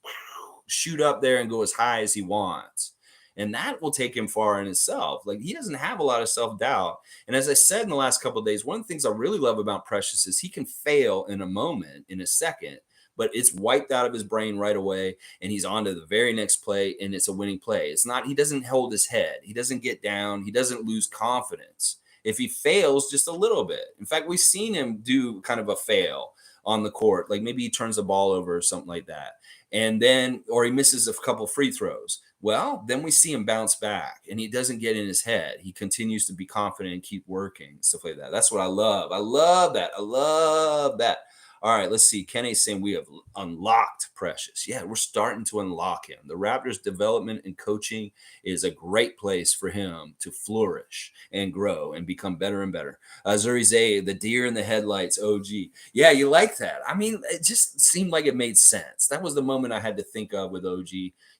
shoot up there and go as high as he wants. And that will take him far in itself. Like he doesn't have a lot of self-doubt. And as I said in the last couple of days, one of the things I really love about Precious is he can fail in a moment, in a second, but it's wiped out of his brain right away. And he's on to the very next play, and it's a winning play. It's not, he doesn't hold his head. He doesn't get down. He doesn't lose confidence. If he fails just a little bit. In fact, we've seen him do kind of a fail on the court. Like maybe he turns the ball over or something like that. And then, or he misses a couple free throws. Well, then we see him bounce back and he doesn't get in his head. He continues to be confident and keep working, stuff like that. That's what I love. I love that. I love that. All right, let's see. Kenny's saying we have unlocked Precious. Yeah, we're starting to unlock him. The Raptors' development and coaching is a great place for him to flourish and grow and become better and better. Zuri Zay, the deer in the headlights, OG. Yeah, you like that. I mean, it just seemed like it made sense. That was the moment I had to think of with OG.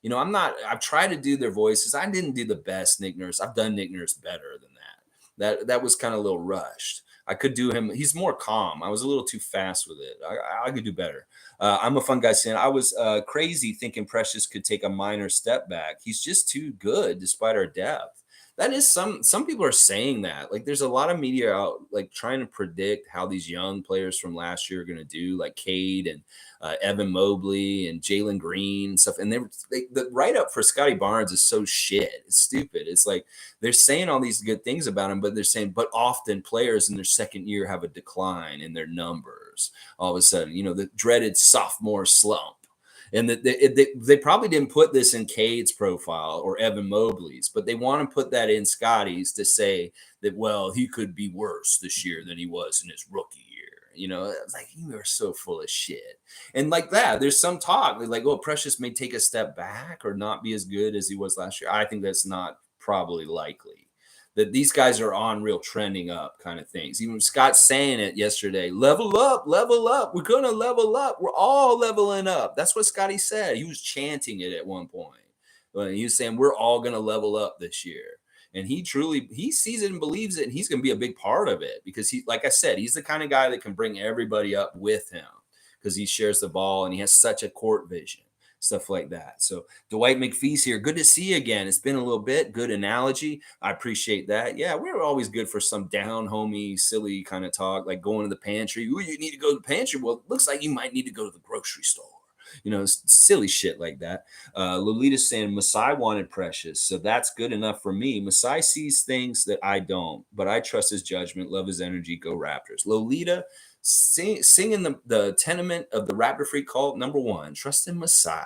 I've tried to do their voices. I didn't do the best Nick Nurse. I've done Nick Nurse better than that. That was kind of a little rushed. I could do him. He's more calm. I was a little too fast with it. I could do better. I'm a fun guy saying I was crazy thinking Precious could take a minor step back. He's just too good despite our depth. That is some people are saying that. Like there's a lot of media out like trying to predict how these young players from last year are going to do, like Cade and Evan Mobley and Jalen Green and stuff. And the write up for Scotty Barnes is so shit. It's stupid. It's like they're saying all these good things about him, but they're saying, but often players in their second year have a decline in their numbers. All of a sudden, the dreaded sophomore slump. And that they probably didn't put this in Cade's profile or Evan Mobley's, but they want to put that in Scotty's to say that, well, he could be worse this year than he was in his rookie year. It's like you are so full of shit. And like that, there's some talk like, oh, Precious may take a step back or not be as good as he was last year. I think that's not probably likely. That these guys are on real trending up kind of things. Even Scott saying it yesterday, level up, level up. We're going to level up. We're all leveling up. That's what Scotty said. He was chanting it at one point. He was saying, we're all going to level up this year. And he sees it and believes it. And he's going to be a big part of it because like I said, he's the kind of guy that can bring everybody up with him because he shares the ball and he has such a court vision. Stuff like that. So Dwight McPhee's here. Good to see you again. It's been a little bit. Good analogy. I appreciate that. Yeah, we're always good for some down homey, silly kind of talk, like going to the pantry. Ooh, you need to go to the pantry. Well, it looks like you might need to go to the grocery store. Silly shit like that. Lolita's saying Masai wanted Precious, so that's good enough for me. Masai sees things that I don't, but I trust his judgment, love his energy. Go Raptors. Lolita singing the tenement of the Raptor Freak cult. Number one, trust in Masai.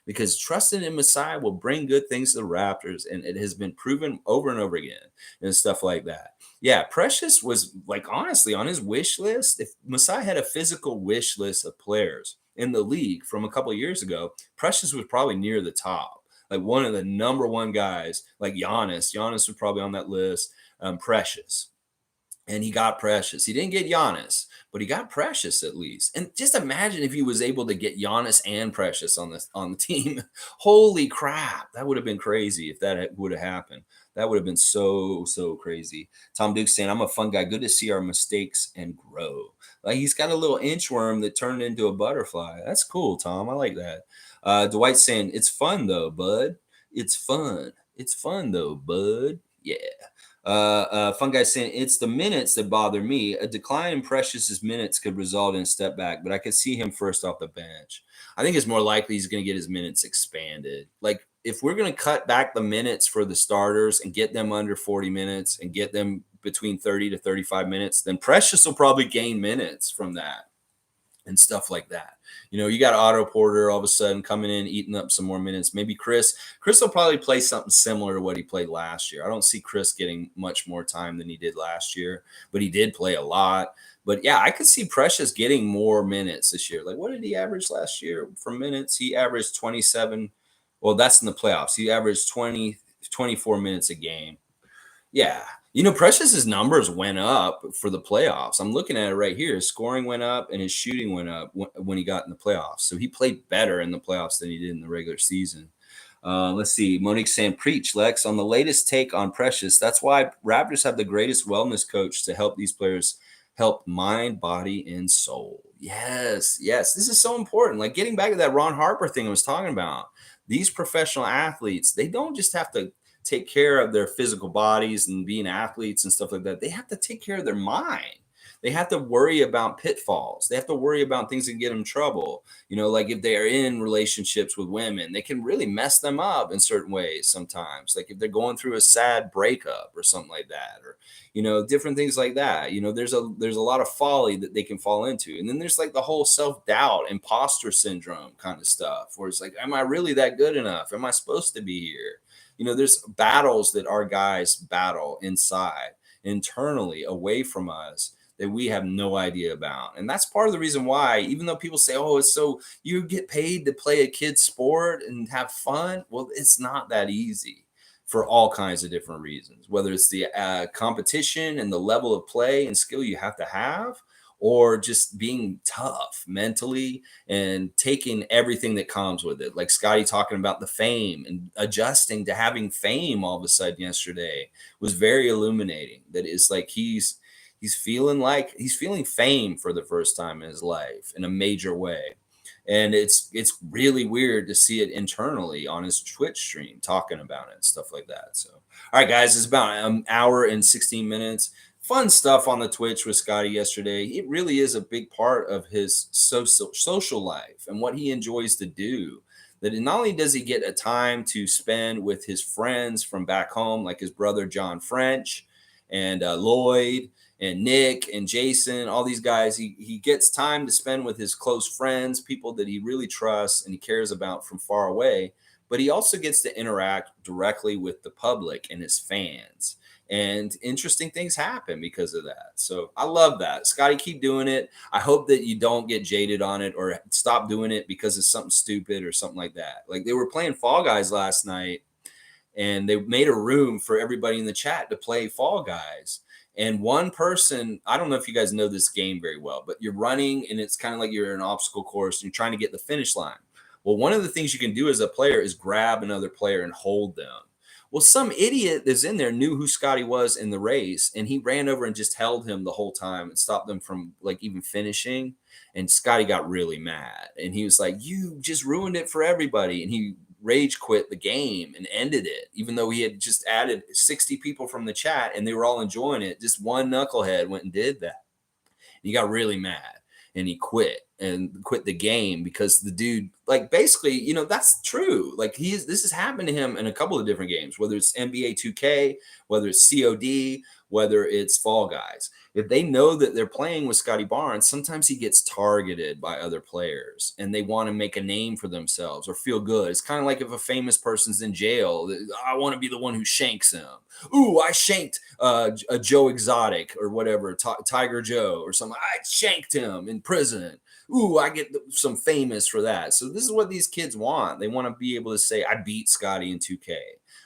because trusting in Messiah will bring good things to the Raptors, and it has been proven over and over again and stuff like that. Yeah, Precious was like honestly on his wish list. If Messiah had a physical wish list of players in the league from a couple of years ago, Precious was probably near the top, like one of the number one guys, like Giannis. Giannis was probably on that list. Precious, and he got Precious. He didn't get Giannis, but he got Precious at least. And just imagine if he was able to get Giannis and Precious on the team. Holy crap, that would have been crazy if that would have happened. That would have been so crazy. Tom Duke saying, "I'm a fun guy. Good to see our mistakes and grow." Like he's got a little inchworm that turned into a butterfly. That's cool, Tom. I like that. Dwight saying, "It's fun though, bud. It's fun. It's fun though, bud. Yeah." Fun guy saying it's the minutes that bother me. A decline in Precious's minutes could result in a step back, but I could see him first off the bench. I think it's more likely he's going to get his minutes expanded. Like if we're going to cut back the minutes for the starters and get them under 40 minutes and get them between 30 to 35 minutes, then Precious will probably gain minutes from that and stuff like that. You got Otto Porter all of a sudden coming in, eating up some more minutes. Maybe Chris will probably play something similar to what he played last year. I don't see Chris getting much more time than he did last year, but he did play a lot. But yeah, I could see Precious getting more minutes this year. Like, what did he average last year for minutes? He averaged 27. Well, that's in the playoffs. He averaged 24 minutes a game. Yeah. Precious's numbers went up for the playoffs. I'm looking at it right here. His scoring went up and his shooting went up when he got in the playoffs. So he played better in the playoffs than he did in the regular season. Let's see. Monique saying, "Preach, Lex, on the latest take on Precious. That's why Raptors have the greatest wellness coach to help these players help mind, body, and soul." Yes, yes. This is so important. Like getting back to that Ron Harper thing I was talking about. These professional athletes, they don't just have to take care of their physical bodies and being athletes and stuff like that. They have to take care of their mind. They have to worry about pitfalls. They have to worry about things that get them in trouble. Like if they are in relationships with women, they can really mess them up in certain ways sometimes. Like if they're going through a sad breakup or something like that, or different things like that. There's a lot of folly that they can fall into. And then there's like the whole self-doubt, imposter syndrome kind of stuff, where it's like, am I really that good enough? Am I supposed to be here? There's battles that our guys battle inside, internally, away from us, that we have no idea about. And that's part of the reason why, even though people say, "Oh, it's so you get paid to play a kid's sport and have fun." Well, it's not that easy for all kinds of different reasons, whether it's the competition and the level of play and skill you have to have, or just being tough mentally and taking everything that comes with it. Like Scotty talking about the fame and adjusting to having fame all of a sudden yesterday was very illuminating. That is like he's feeling fame for the first time in his life in a major way. And it's really weird to see it internally on his Twitch stream talking about it and stuff like that. So, all right, guys, it's about an hour and 16 minutes. Fun stuff on the Twitch with Scotty yesterday. It really is a big part of his social life and what he enjoys to do. That not only does he get a time to spend with his friends from back home, like his brother John French and Lloyd and Nick and Jason, all these guys, he gets time to spend with his close friends, people that he really trusts and he cares about from far away. But he also gets to interact directly with the public and his fans. And interesting things happen because of that. So I love that. Scotty, keep doing it. I hope that you don't get jaded on it or stop doing it because it's something stupid or something like that. Like they were playing Fall Guys last night and they made a room for everybody in the chat to play Fall Guys. And one person, I don't know if you guys know this game very well, but you're running and it's kind of like you're in an obstacle course and you're trying to get the finish line. Well, one of the things you can do as a player is grab another player and hold them. Well, some idiot that's in there knew who Scotty was in the race, and he ran over and just held him the whole time and stopped them from like even finishing. And Scotty got really mad, and he was like, "You just ruined it for everybody." And he rage quit the game and ended it, even though he had just added 60 people from the chat and they were all enjoying it. Just one knucklehead went and did that. He got really mad and he quit. and quit the game because the dude, like, basically, that's true. Like, this has happened to him in a couple of different games, whether it's NBA 2K, whether it's COD, whether it's Fall Guys. If they know that they're playing with Scotty Barnes, sometimes he gets targeted by other players and they want to make a name for themselves or feel good. It's kind of like if a famous person's in jail, I want to be the one who shanks him. Ooh, I shanked a Joe Exotic or whatever, Tiger Joe or something. I shanked him in prison. Ooh, I get some famous for that. So this is what these kids want. They want to be able to say, I beat Scotty in 2K.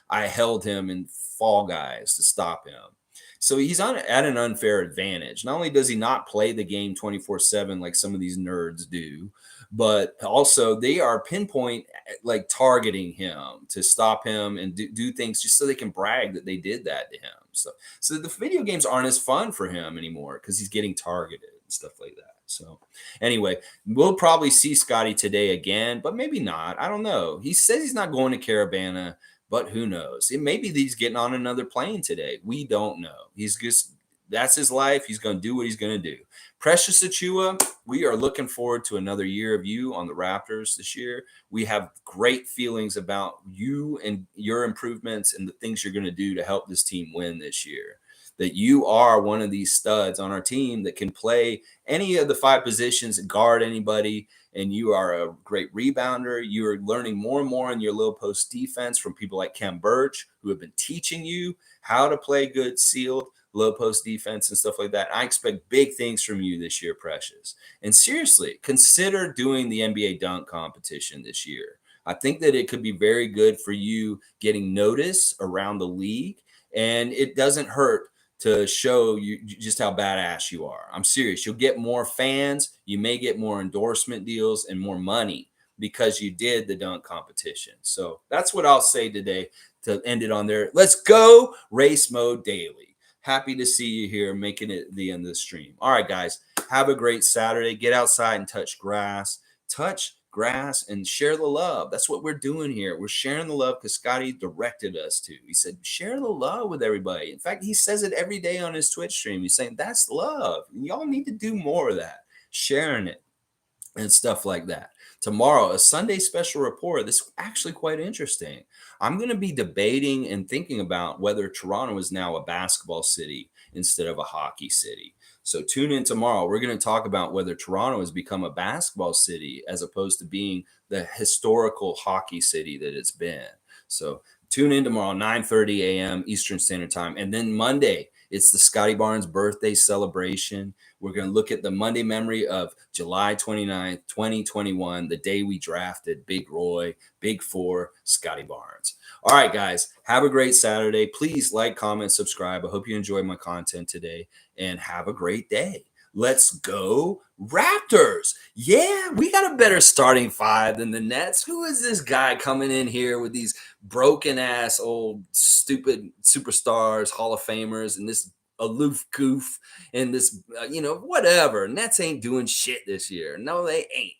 I held him in Fall Guys to stop him. So he's at an unfair advantage. Not only does he not play the game 24/7 like some of these nerds do, but also they are pinpoint, like, targeting him to stop him and do things just so they can brag that they did that to him. So the video games aren't as fun for him anymore because he's getting targeted and stuff like that. So anyway, we'll probably see Scotty today again, but maybe not. I don't know. He says he's not going to Caravana, but who knows? It may be that he's getting on another plane today. We don't know. He's just, that's his life. He's going to do what he's going to do. Precious Achiuwa, we are looking forward to another year of you on the Raptors this year. We have great feelings about you and your improvements and the things you're going to do to help this team win this year. That you are one of these studs on our team that can play any of the five positions, guard anybody, and you are a great rebounder. You're learning more and more in your low post defense from people like Kem Birch, who have been teaching you how to play good sealed low post defense and stuff like that. I expect big things from you this year, Precious. And seriously, consider doing the NBA dunk competition this year. I think that it could be very good for you getting notice around the league, and it doesn't hurt to show you just how badass you are. I'm serious. You'll get more fans. You may get more endorsement deals and more money because you did the dunk competition. So that's what I'll say today to end it on there. Let's go race mode daily. Happy to see you here making it the end of the stream. All right, guys, have a great Saturday. Get outside and touch grass and share the love. That's what we're doing here. We're sharing the love because Scotty directed us to. He said, share the love with everybody. In fact, he says it every day on his Twitch stream. He's saying, that's love. Y'all need to do more of that, sharing it and stuff like that. Tomorrow, a Sunday special report. This is actually quite interesting. I'm going to be debating and thinking about whether Toronto is now a basketball city instead of a hockey city. So tune in tomorrow. We're going to talk about whether Toronto has become a basketball city as opposed to being the historical hockey city that it's been. So tune in tomorrow, 9:30 a.m. Eastern Standard Time. And then Monday, it's the Scotty Barnes birthday celebration. We're going to look at the Monday memory of July 29th, 2021, the day we drafted Big Roy, Big Four, Scotty Barnes. All right, guys, have a great Saturday. Please like, comment, subscribe. I hope you enjoyed my content today, and have a great day. Let's go Raptors. Yeah, we got a better starting five than the Nets. Who is this guy coming in here with these broken ass old stupid superstars, Hall of Famers, and this aloof goof and this, whatever. Nets ain't doing shit this year. No, they ain't.